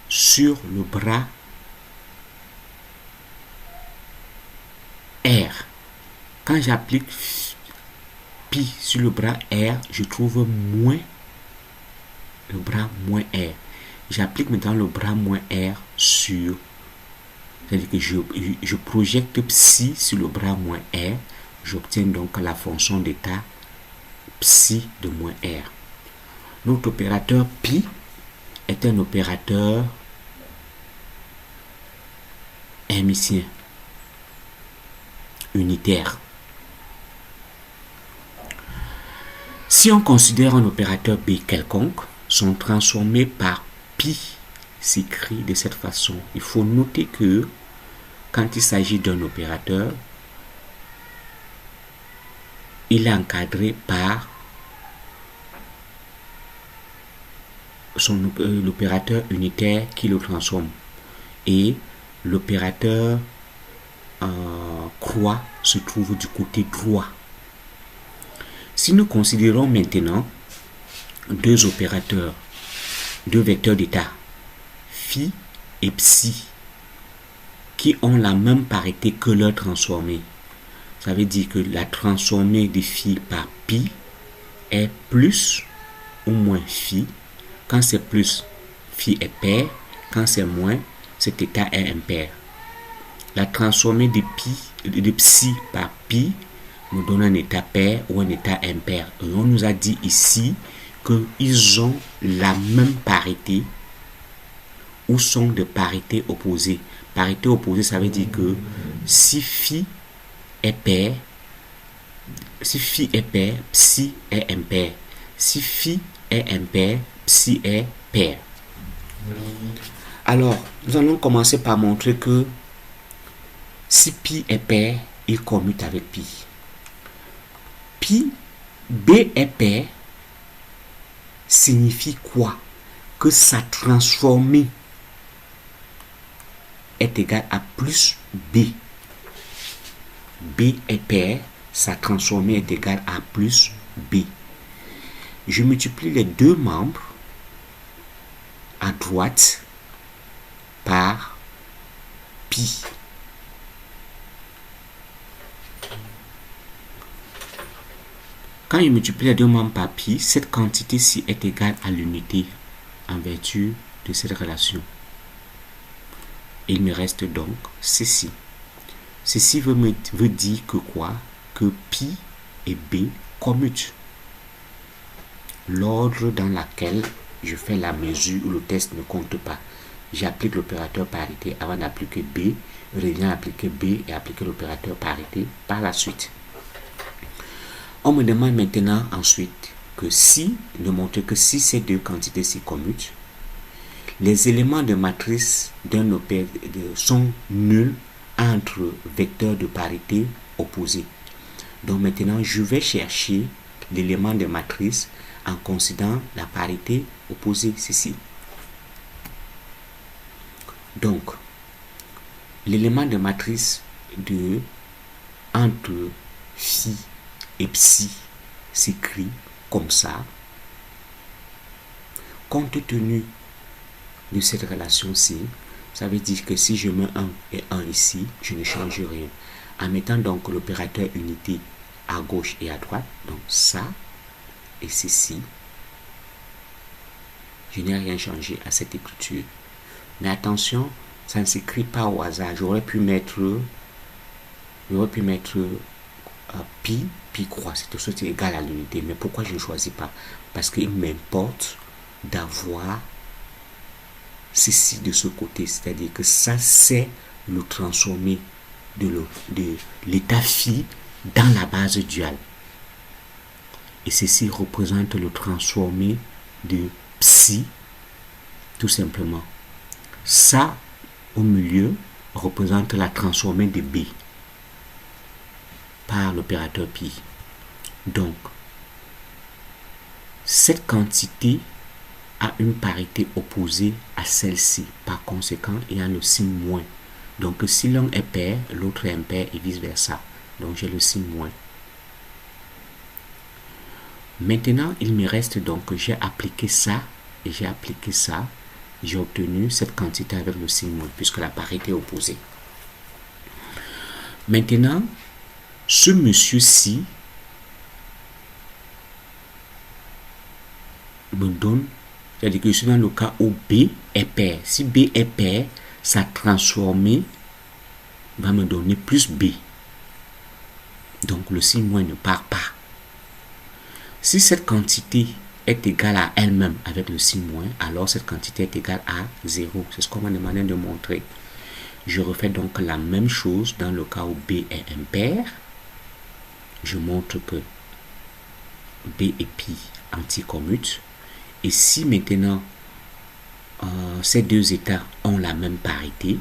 sur le bras R. Quand j'applique pi sur le bras R, je trouve moins le bras moins R. J'applique maintenant le bras moins R sur, c'est-à-dire que je projette psi sur le bras moins R, j'obtiens donc la fonction d'état psi de moins R. Notre opérateur pi est un opérateur hermitien unitaire. Si on considère un opérateur B quelconque, sont transformés par pi s'écrit de cette façon. Il faut noter que quand il s'agit d'un opérateur, il est encadré par l'opérateur unitaire qui le transforme. Et l'opérateur croix se trouve du côté droit. Si nous considérons maintenant deux opérateurs, deux vecteurs d'état, phi et psi, qui ont la même parité que leur transformée, ça veut dire que la transformée de phi par pi est plus ou moins phi. Quand c'est plus, phi est pair. Quand c'est moins, cet état est impair. La transformée de psi par pi nous donne un état pair ou un état impair. Et on nous a dit ici qu'ils ont la même parité ou sont de parité opposée. Parité opposée, ça veut dire que si phi est pair, psi est impair. Si phi est impair, psi est pair. Alors, nous allons commencer par montrer que si pi est pair, il commute avec pi. Pi, B est pair, signifie quoi? Que sa transformée est égale à plus B. B est pair, sa transformée est égale à plus B. Je multiplie les deux membres à droite par pi. Quand je multiplie les deux membres par pi, cette quantité-ci est égale à l'unité en vertu de cette relation. Il me reste donc ceci. Ceci veut dire que quoi? Que pi et b commutent. L'ordre dans lequel je fais la mesure ou le test ne compte pas. J'applique l'opérateur parité avant d'appliquer b, reviens appliquer b et appliquer l'opérateur parité par la suite. On me demande maintenant ensuite que de montrer que si ces deux quantités s'y commutent, les éléments de matrice d'un opérateur sont nuls entre vecteurs de parité opposés. Donc maintenant, je vais chercher l'élément de matrice en considérant la parité opposée, ceci. Donc, l'élément de matrice entre phi et psi s'écrit comme ça. Compte tenu de cette relation-ci, ça veut dire que si je mets 1 et 1 ici, je ne change rien. En mettant donc l'opérateur unité à gauche et à droite, donc ça et ceci, je n'ai rien changé à cette écriture. Mais attention, ça ne s'écrit pas au hasard. J'aurais pu mettre pi croix, c'est tout ça qui est égal à l'unité. Mais pourquoi je ne choisis pas? Parce qu'il m'importe d'avoir ceci de ce côté, c'est-à-dire que ça c'est le transformé de l'état phi dans la base duale. Et ceci représente le transformé de psi, tout simplement. Ça, au milieu, représente la transformée de b par l'opérateur pi. Donc, cette quantité a une parité opposée à celle-ci. Par conséquent, il y a le signe moins. Donc, si l'un est pair, l'autre est impair et vice-versa. Donc, j'ai le signe moins. Maintenant, il me reste donc que j'ai appliqué ça et j'ai appliqué ça. J'ai obtenu cette quantité avec le signe moins puisque la parité est opposée. Maintenant, ce monsieur-ci me donne, c'est-à-dire que je suis dans le cas où B est pair. Si B est pair, sa transformée va me donner plus B. Donc le signe moins ne part pas. Si cette quantité est égale à elle-même avec le signe moins, alors cette quantité est égale à 0. C'est ce qu'on m'a demandé de montrer. Je refais donc la même chose dans le cas où B est impair. Je montre que B et pi anticommutent. Et si maintenant ces deux états ont la même parité,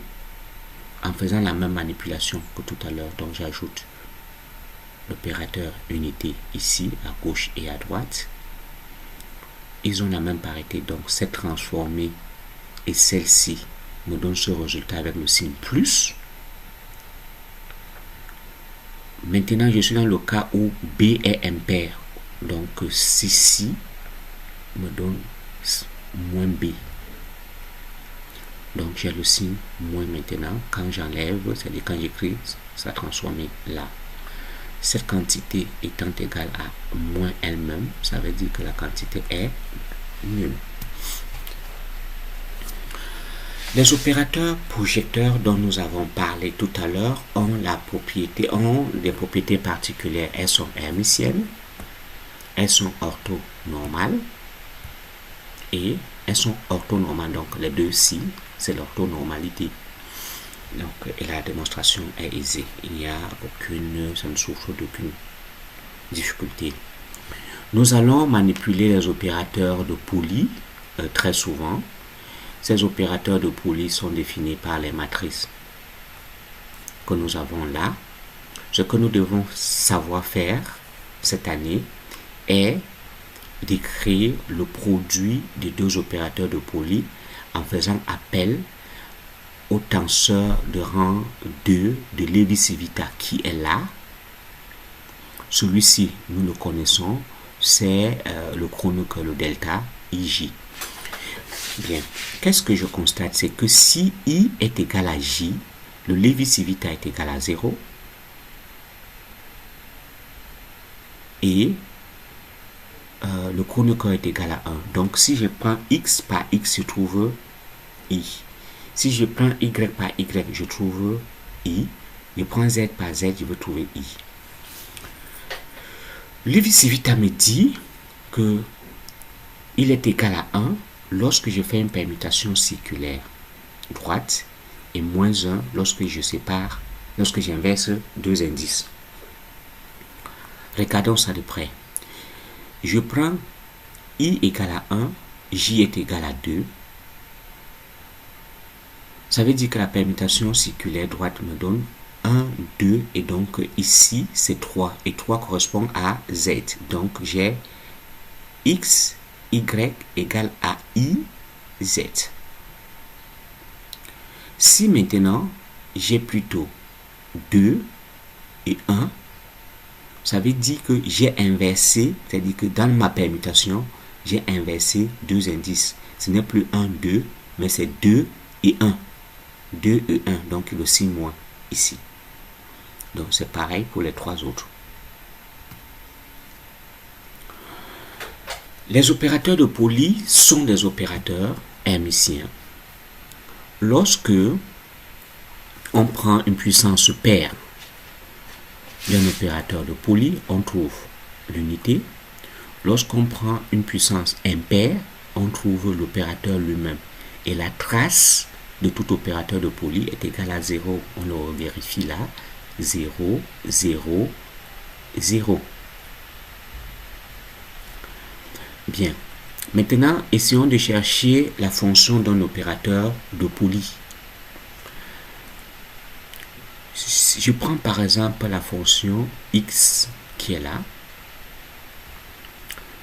en faisant la même manipulation que tout à l'heure, donc j'ajoute l'opérateur unité ici, à gauche et à droite, ils ont la même parité, donc cette transformée et celle-ci me donne ce résultat avec le signe plus. Maintenant, je suis dans le cas où B est impair, donc ceci me donne moins B. Donc j'ai le signe moins maintenant. Quand j'enlève, c'est-à-dire quand j'écris, ça transforme là. Cette quantité étant égale à moins elle-même, ça veut dire que la quantité est nulle. Les opérateurs projecteurs dont nous avons parlé tout à l'heure ont des propriétés particulières. Elles sont hermitiennes, elles sont orthonormales et elles sont orthonormales. Donc les deux signes, c'est l'orthonormalité. Donc, et la démonstration est aisée. Il n'y a ça ne souffre d'aucune difficulté. Nous allons manipuler les opérateurs de Pauli très souvent. Ces opérateurs de Pauli sont définis par les matrices que nous avons là. Ce que nous devons savoir faire cette année est d'écrire le produit des deux opérateurs de Pauli en faisant appel au tenseur de rang 2 de Levi-Civita qui est là. Celui-ci, nous le connaissons, c'est le chronoque, le delta IJ. Bien, qu'est-ce que je constate? C'est que si I est égal à J, le Levi-Civita est égal à 0 et le chronoque est égal à 1. Donc, si je prends X par X, je trouve I. Si je prends Y par Y, je trouve I. Je prends Z par Z, je veux trouver I. Levi-Civita me dit que il est égal à 1 lorsque je fais une permutation circulaire droite et moins 1 lorsque j'inverse deux indices. Regardons ça de près. Je prends I égale à 1, J est égal à 2. Ça veut dire que la permutation circulaire droite me donne 1, 2 et donc ici c'est 3 et 3 correspond à Z. Donc j'ai X, Y égale à I, Z. Si maintenant j'ai plutôt 2 et 1, ça veut dire que j'ai inversé, c'est-à-dire que dans ma permutation, j'ai inversé deux indices. Ce n'est plus 1, 2, mais c'est 2 et 1. 2 et 1, donc le signe moins ici. Donc c'est pareil pour les trois autres. Les opérateurs de Pauli sont des opérateurs hermitiens. Lorsque on prend une puissance paire d'un opérateur de Pauli, on trouve l'unité. Lorsqu'on prend une puissance impaire, on trouve l'opérateur lui-même. Et la trace de tout opérateur de Pauli est égale à 0. On le vérifie là. 0, 0, 0. Bien. Maintenant, essayons de chercher la fonction d'un opérateur de Pauli. Je prends par exemple la fonction x qui est là.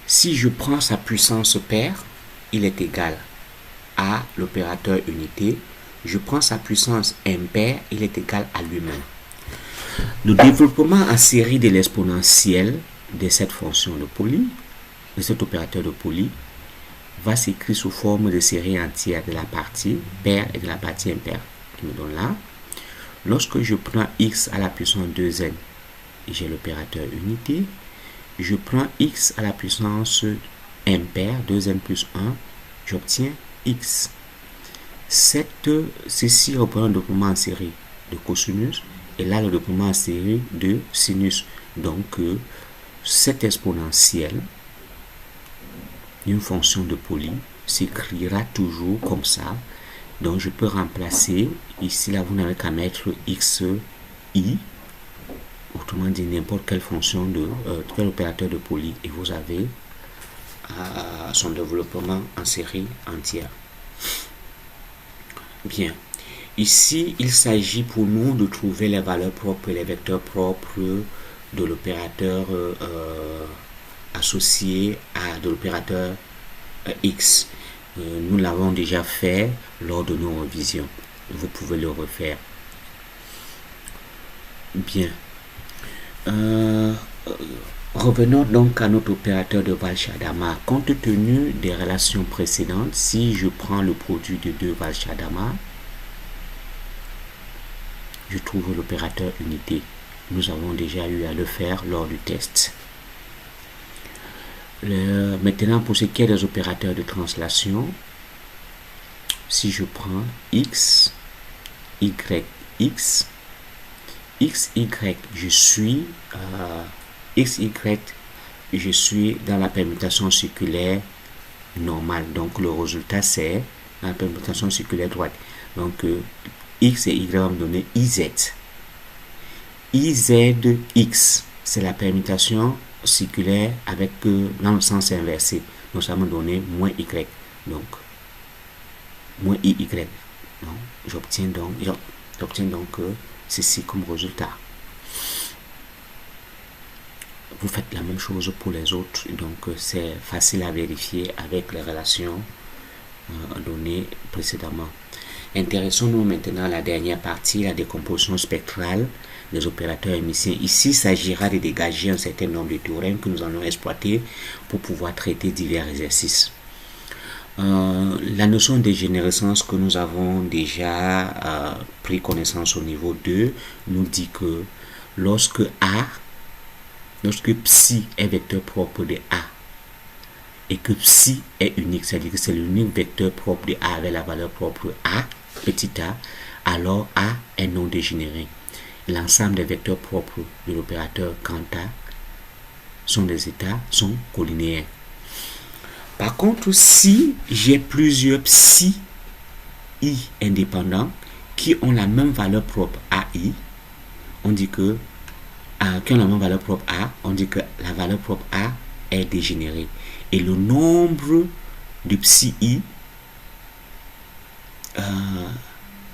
Si je prends sa puissance paire, il est égal à l'opérateur unité. Je prends sa puissance impaire, il est égal à lui-même. Le développement en série de l'exponentielle de cette fonction de Pauli, de cet opérateur de Pauli, va s'écrire sous forme de série entière de la partie paire et de la partie impaire qui me donne là. Lorsque je prends x à la puissance 2n, j'ai l'opérateur unité. Je prends x à la puissance impaire, 2n plus 1, j'obtiens x. Ceci représente le développement en série de cosinus et là le développement en série de sinus. Donc cette exponentielle d'une fonction de Pauli s'écrira toujours comme ça. Donc je peux remplacer, ici là vous n'avez qu'à mettre xi, autrement dit n'importe quelle fonction de quel opérateur de poly, et vous avez son développement en série entière. Bien, ici il s'agit pour nous de trouver les valeurs propres et les vecteurs propres de l'opérateur associé à de l'opérateur x. Nous l'avons déjà fait lors de nos révisions. Vous pouvez le refaire. Bien. Revenons donc à notre opérateur de Valch-Hadamard. Compte tenu des relations précédentes, si je prends le produit de deux Valch-Hadamard, je trouve l'opérateur unité. Nous avons déjà eu à le faire lors du test. Maintenant, pour ce qui est des opérateurs de translation, si je prends x, y, x, x, y, je suis dans la permutation circulaire normale. Donc, le résultat, c'est la permutation circulaire droite. Donc, x et y vont me donner iz. Izx, c'est la permutation circulaire avec dans le sens inversé. Donc ça me donner moins y. Donc moins iy. Donc j'obtiens donc ceci comme résultat. Vous faites la même chose pour les autres. Donc c'est facile à vérifier avec les relations données précédemment. Intéressons-nous maintenant à la dernière partie, la décomposition spectrale des opérateurs émisseurs. Ici, il s'agira de dégager un certain nombre de théorèmes que nous allons exploiter pour pouvoir traiter divers exercices. La notion de dégénérescence que nous avons déjà pris connaissance au niveau 2 nous dit que lorsque psi est vecteur propre de A et que psi est unique, c'est-à-dire que c'est l'unique vecteur propre de A avec la valeur propre A, petit a, alors A est non dégénéré. L'ensemble des vecteurs propres de l'opérateur quant A sont des états, sont collinéaires. Par contre, si j'ai plusieurs psi I indépendants qui ont la même valeur propre AI, on dit que qui ont la même valeur propre A, on dit que la valeur propre A est dégénérée. Et le nombre de psi I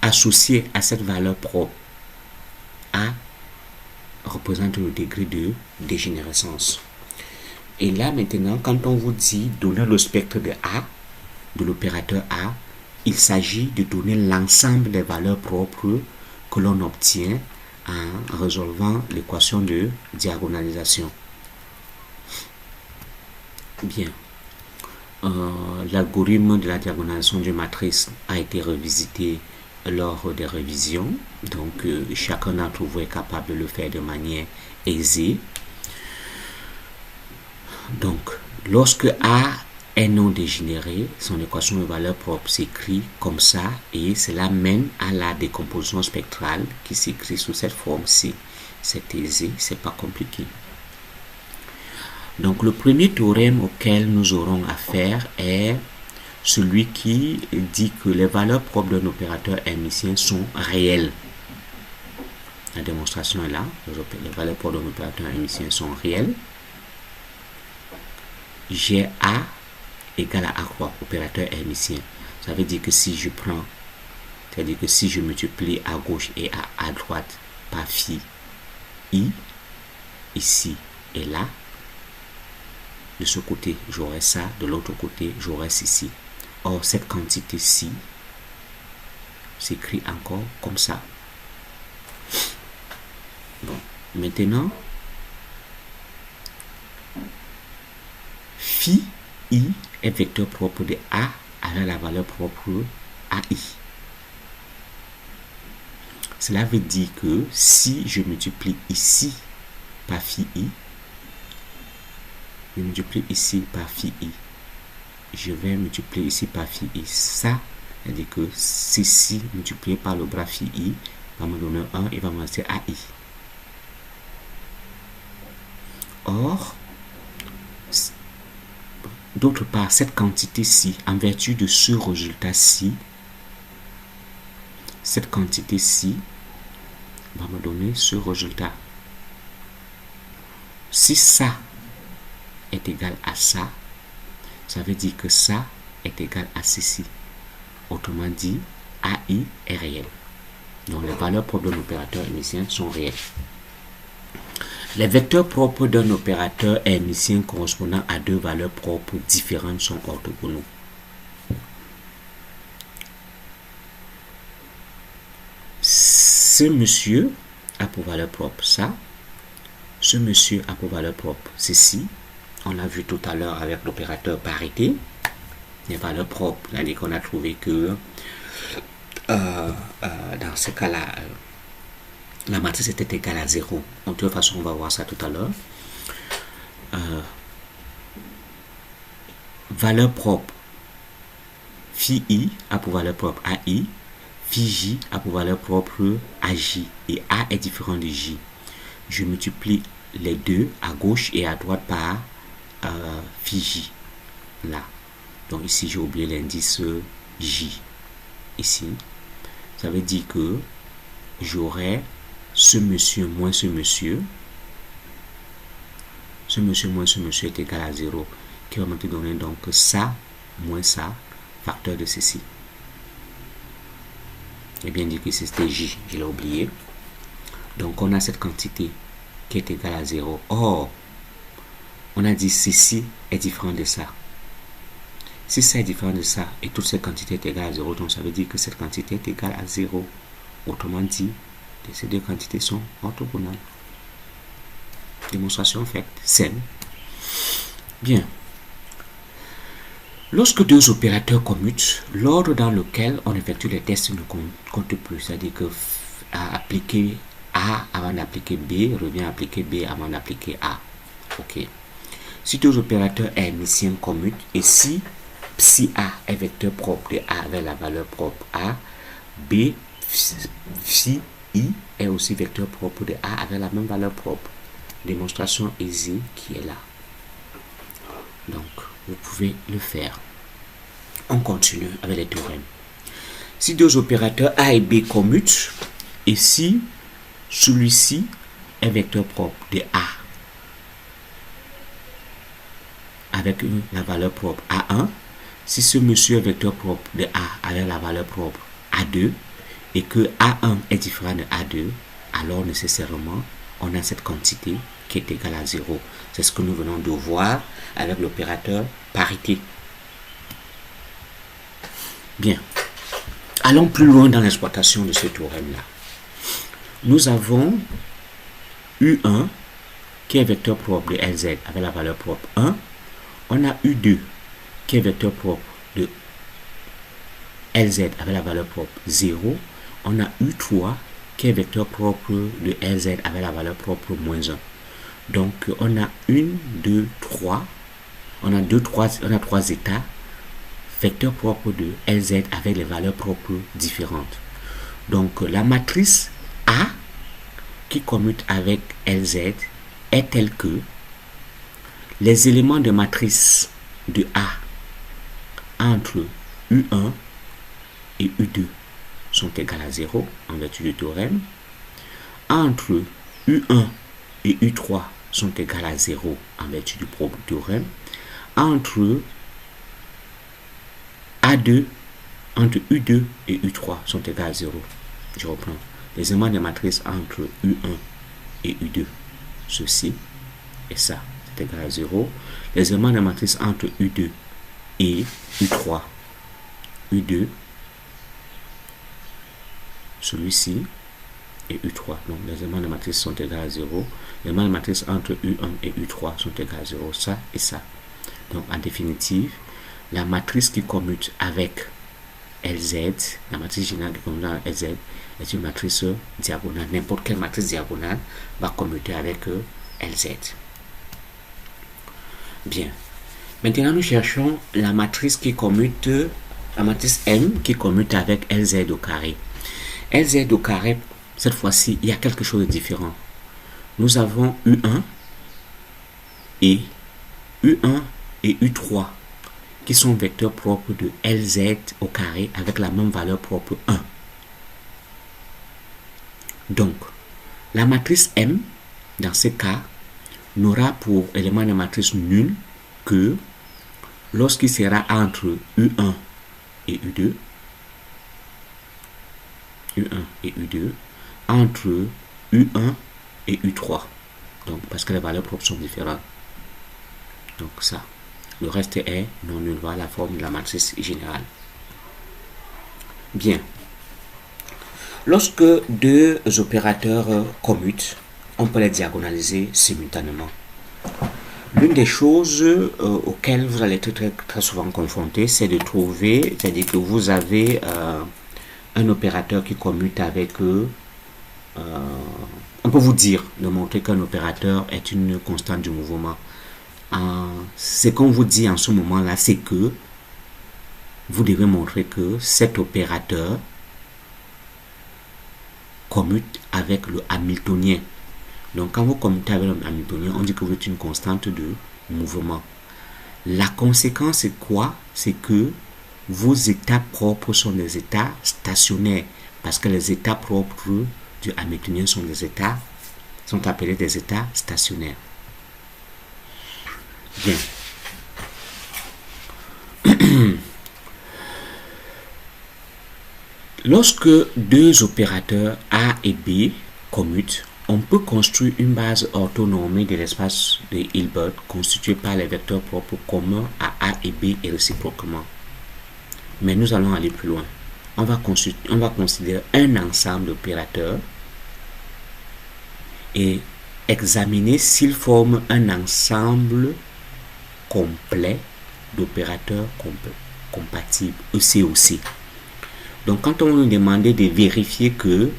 associé à cette valeur propre A représente le degré de dégénérescence. Et là maintenant, quand on vous dit donner le spectre de A, de l'opérateur A, il s'agit de donner l'ensemble des valeurs propres que l'on obtient en résolvant l'équation de diagonalisation. Bien. L'algorithme de la diagonalisation d'une matrice a été revisité lors des révisions. Donc, chacun d'entre vous est capable de le faire de manière aisée. Donc, lorsque A est non dégénéré, son équation de valeur propre s'écrit comme ça et cela mène à la décomposition spectrale qui s'écrit sous cette forme-ci. C'est aisé, c'est pas compliqué. Donc, le premier théorème auquel nous aurons affaire est celui qui dit que les valeurs propres d'un opérateur hermitien sont réelles. La démonstration est là. Les valeurs propres d'un opérateur hermitien sont réelles. J'ai A égale à A3, opérateur hermitien. Ça veut dire que si je prends, c'est-à-dire que si je multiplie à gauche et à droite par phi I, ici et là, de ce côté j'aurai ça, de l'autre côté j'aurai ceci. Or cette quantité-ci s'écrit encore comme ça. Bon, maintenant, phi I est vecteur propre de A avec la valeur propre AI. Cela veut dire que si je multiplie ici par phi I, je multiplie ici par phi I, je vais multiplier ici par phi I. Ça, c'est-à-dire que ceci multiplié par le bras phi I va me donner 1 et va me rester AI. Or, d'autre part, cette quantité-ci, en vertu de ce résultat-ci, cette quantité-ci va me donner ce résultat. Si ça est égal à ça, ça veut dire que ça est égal à ceci. Autrement dit, AI est réel. Donc les valeurs propres d'un opérateur hermitien sont réelles. Les vecteurs propres d'un opérateur hermitien correspondant à deux valeurs propres différentes sont orthogonaux. Ce monsieur a pour valeur propre ça. Ce monsieur a pour valeur propre ceci. On l'a vu tout à l'heure avec l'opérateur parité. Les valeurs propres, c'est-à-dire qu'on a trouvé que dans ce cas-là, la matrice était égale à 0. De toute façon, on va voir ça tout à l'heure. Valeur propre, phi i a pour valeur propre AI, phi j a pour valeur propre AJ, et A est différent de J. Je multiplie les deux à gauche et à droite par phi j, là. Donc ici, j'ai oublié l'indice J. Ici, ça veut dire que j'aurai ce monsieur moins ce monsieur. Ce monsieur moins ce monsieur est égal à 0, qui va me donner donc ça moins ça, facteur de ceci. J'ai bien dit que c'était J, je l'ai oublié. Donc on a cette quantité qui est égale à 0. Or, on a dit ceci est différent de ça. Si ça est différent de ça et toute cette quantité est égale à 0, donc ça veut dire que cette quantité est égale à 0. Autrement dit, ces deux quantités sont orthogonales. Démonstration faite, saine. Bien. Lorsque deux opérateurs commutent, l'ordre dans lequel on effectue les tests ne compte plus. C'est-à-dire que appliquer A avant d'appliquer B revient à appliquer B avant d'appliquer A. Ok. Si deux opérateurs hermitiens commutent et si psi A est vecteur propre de A avec la valeur propre A, B psi I est aussi vecteur propre de A avec la même valeur propre. Démonstration aisée qui est là. Donc, vous pouvez le faire. On continue avec les théorèmes. Si deux opérateurs A et B commutent, et si celui-ci est vecteur propre de A avec la valeur propre A1, si ce monsieur est vecteur propre de A avec la valeur propre A2, et que A1 est différent de A2, alors nécessairement, on a cette quantité qui est égale à 0. C'est ce que nous venons de voir avec l'opérateur parité. Bien. Allons plus loin dans l'exploitation de ce théorème-là. Nous avons U1 qui est vecteur propre de LZ avec la valeur propre 1. On a U2 qui est vecteur propre de LZ avec la valeur propre 0. On a U3 qui est vecteur propre de LZ avec la valeur propre moins 1. Donc, on a 1, 2, 3. On a 3 états vecteurs propres de LZ avec les valeurs propres différentes. Donc, la matrice A qui commute avec LZ est telle que les éléments de matrice de A entre U1 et U2 sont égaux à 0 en vertu du théorème. Entre U1 et U3 sont égaux à 0 en vertu du théorème. Entre A2, entre U2 et U3 sont égaux à 0. Je reprends. Les éléments de matrice entre U1 et U2, ceci et ça, c'est égal à 0. Les éléments de matrice entre U2 et U3, U2, celui-ci et U3. Donc les éléments de matrice sont égaux à 0. Les éléments de matrice entre U1 et U3 sont égaux à 0. Ça et ça. Donc en définitive, la matrice qui commute avec LZ, la matrice générale qui commute avec LZ est une matrice diagonale. N'importe quelle matrice diagonale va commuter avec LZ. Bien. Maintenant, nous cherchons la matrice qui commute, la matrice M qui commute avec LZ au carré. LZ au carré, cette fois-ci, il y a quelque chose de différent. Nous avons U1 et U3 qui sont vecteurs propres de LZ au carré avec la même valeur propre 1. Donc, la matrice M, dans ce cas, n'aura pour élément de matrice nul que lorsqu'il sera entre U1 et U2, U1 et U2, entre U1 et U3. Donc, parce que les valeurs propres sont différentes. Donc, ça. Le reste est non nul. Voilà la forme de la matrice générale. Bien. Lorsque deux opérateurs commutent, on peut les diagonaliser simultanément. L'une des choses auxquelles vous allez être très souvent confronté, c'est de trouver, c'est-à-dire que vous avez un opérateur qui commute avec on peut vous dire de montrer qu'un opérateur est une constante du mouvement. Ce qu'on vous dit en ce moment-là, c'est que vous devez montrer que cet opérateur commute avec le hamiltonien. Donc quand vous commutez avec le hamiltonien, on dit que vous êtes une constante de mouvement. La conséquence c'est quoi? C'est que vos états propres sont des états stationnaires, parce que les états propres du hamiltonien sont appelés des états stationnaires. Bien. Lorsque deux opérateurs A et B commutent, on peut construire une base orthonormée de l'espace de Hilbert constituée par les vecteurs propres communs à A et B et réciproquement. Mais nous allons aller plus loin. On va considérer un ensemble d'opérateurs et examiner s'ils forment un ensemble complet d'opérateurs compatibles, EC-OC. Donc, quand on nous demandait de vérifier que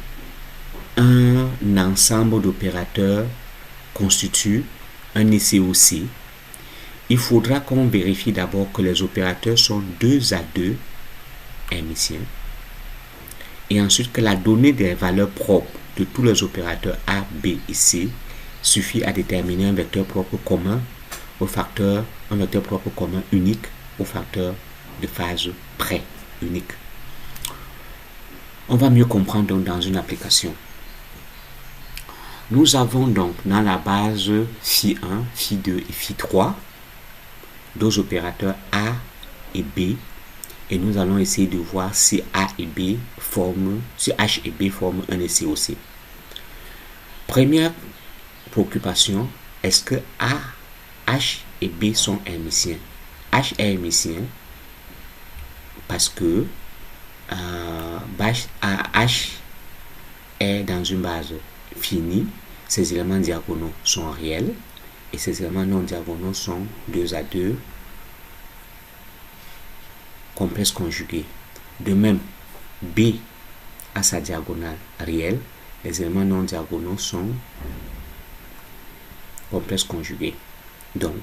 un ensemble d'opérateurs constitue un EC-OC, il faudra qu'on vérifie d'abord que les opérateurs sont 2 à 2 hermitiens et ensuite que la donnée des valeurs propres de tous les opérateurs A, B et C suffit à déterminer un vecteur propre commun au facteur, un vecteur propre commun unique au facteur de phase près unique. On va mieux comprendre donc dans une application. Nous avons donc dans la base phi 1, phi 2 et phi 3 deux opérateurs A et B et nous allons essayer de voir si A et B forment, si H et B forment un EC-OC. Première préoccupation, est-ce que A, H et B sont hermitiens? H est hermitien parce que H est dans une base finie, ses éléments diagonaux sont réels et ses éléments non diagonaux sont 2 à 2 complexes conjugués. De même, B a sa diagonale réelle, les éléments non diagonaux sont complexes conjugués. Donc,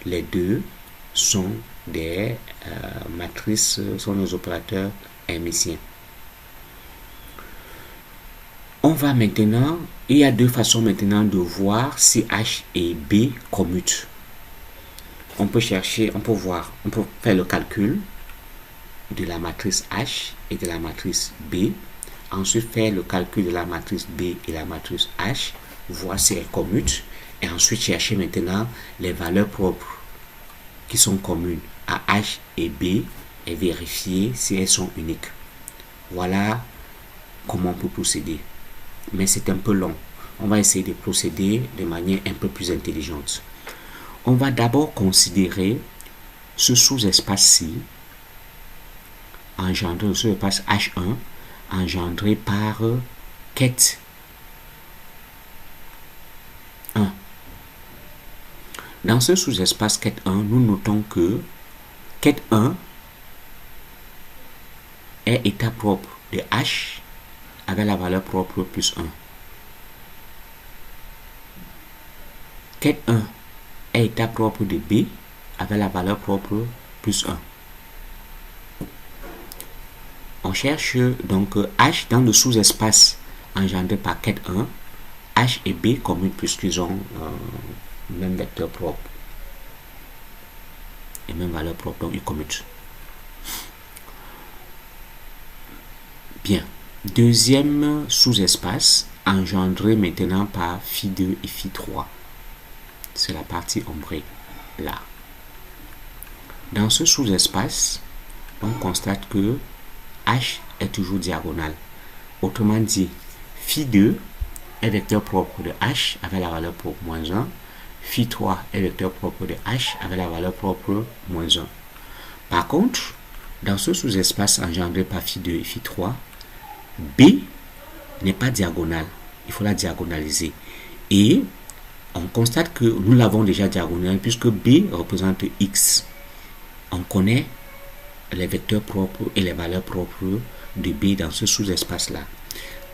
les deux sont des matrices, sont nos opérateurs hermitiens. On va maintenant, il y a deux façons maintenant de voir si H et B commutent. On peut chercher, on peut faire le calcul de la matrice H et de la matrice B. Ensuite, faire le calcul de la matrice B et la matrice H, voir si elles commutent. Et ensuite, chercher maintenant les valeurs propres qui sont communes à H et B et vérifier si elles sont uniques. Voilà comment on peut procéder. Mais c'est un peu long. On va essayer de procéder de manière un peu plus intelligente. On va d'abord considérer ce sous-espace-ci, engendré, le sous-espace H1, engendré par ket 1. Dans ce sous-espace ket 1, nous notons que ket 1 est état propre de H avec la valeur propre plus 1. Ket 1 est état propre de B avec la valeur propre plus 1. On cherche donc H dans le sous-espace engendré par ket 1. H et B commutent puisqu'ils ont même vecteur propre et même valeur propre, donc ils commutent. Bien. Deuxième sous-espace engendré maintenant par phi2 et phi3. C'est la partie ombrée, là. Dans ce sous-espace, on constate que H est toujours diagonal. Autrement dit, phi2 est vecteur propre de H avec la valeur propre moins 1. Phi3 est vecteur propre de H avec la valeur propre moins 1. Par contre, dans ce sous-espace engendré par phi2 et phi3, B n'est pas diagonale. Il faut la diagonaliser. Et on constate que nous l'avons déjà diagonale puisque B représente X. On connaît les vecteurs propres et les valeurs propres de B dans ce sous-espace-là.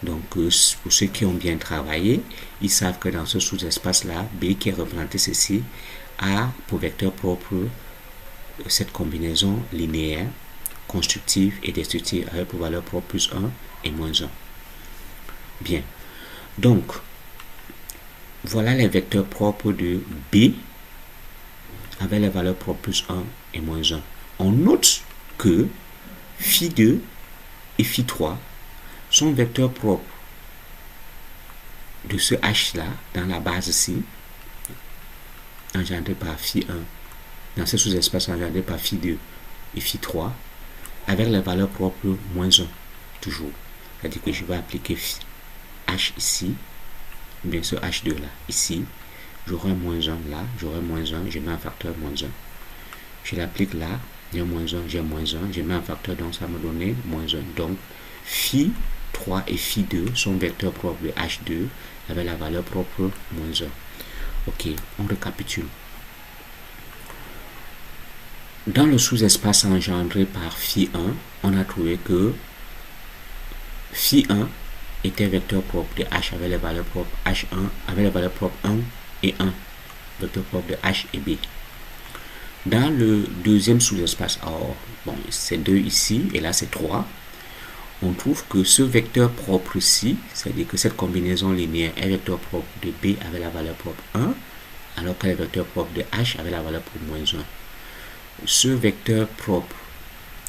Donc, pour ceux qui ont bien travaillé, ils savent que dans ce sous-espace-là, B qui est représenté ceci a pour vecteur propre cette combinaison linéaire, constructive et destructive avec pour valeur propre plus 1 et moins 1. Bien. Donc, voilà les vecteurs propres de B avec les valeurs propres plus 1 et moins 1. On note que phi2 et phi3 sont vecteurs propres de ce H-là dans la base ici, engendré par phi1, dans ce sous-espace engendré par phi2 et phi3, avec les valeurs propres moins 1, toujours. C'est-à-dire que je vais appliquer H ici, bien ce H2 là, ici, j'aurai moins 1 là, j'aurai moins 1, je mets un facteur moins 1. Je l'applique là, j'ai moins 1, j'ai moins 1, je mets un facteur, donc ça me donne moins 1. Donc, phi 3 et phi 2 sont vecteurs propres de H2 avec la valeur propre moins 1. Ok, on récapitule. Dans le sous-espace engendré par phi 1, on a trouvé que phi 1 était vecteur propre de H avec les valeurs propres H1 avec les valeurs propres 1 et 1, vecteur propre de H et B. Dans le deuxième sous-espace, alors, bon, c'est 2 ici et là c'est 3. On trouve que ce vecteur propre ici, c'est-à-dire que cette combinaison linéaire est vecteur propre de B avec la valeur propre 1, alors que le vecteur propre de H avec la valeur propre moins 1. Ce vecteur propre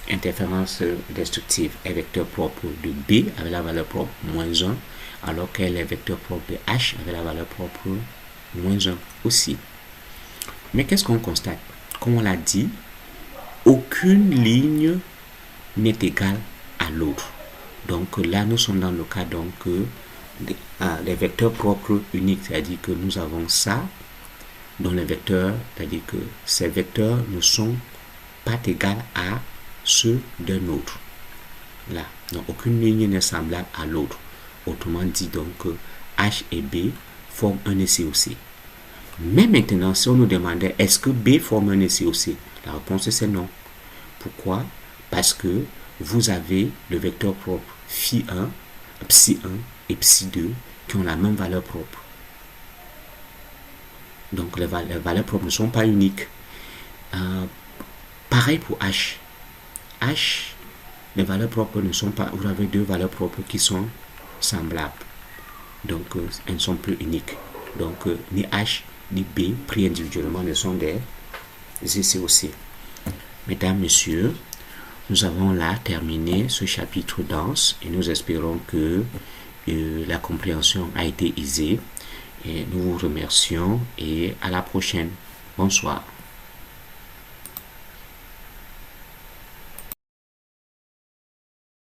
interférence destructive est vecteur propre de B avec la valeur propre moins 1, alors qu'elle est vecteur propre de H avec la valeur propre moins 1 aussi. Mais qu'est-ce qu'on constate? Comme on l'a dit, aucune ligne n'est égale à l'autre. Donc là, nous sommes dans le cas donc des vecteurs propres uniques, c'est-à-dire que nous avons ça dans les vecteurs, c'est-à-dire que ces vecteurs ne sont pas égaux à ceux d'un autre. Là, donc aucune ligne n'est semblable à l'autre. Autrement dit donc H et B forment un SCOC. Mais maintenant, si on nous demandait est-ce que B forme un SCOC, la réponse c'est non. Pourquoi? Parce que vous avez le vecteur propre phi1, psi1 et psi2 qui ont la même valeur propre. Donc les valeurs propres ne sont pas uniques. Pareil pour H. H, les valeurs propres ne sont pas... Vous avez deux valeurs propres qui sont semblables. Donc elles ne sont plus uniques. Donc ni H ni B pris individuellement ne sont des SCOC. Mesdames, Messieurs, nous avons là terminé ce chapitre dense et nous espérons que la compréhension a été aisée. Et nous vous remercions et à la prochaine. Bonsoir.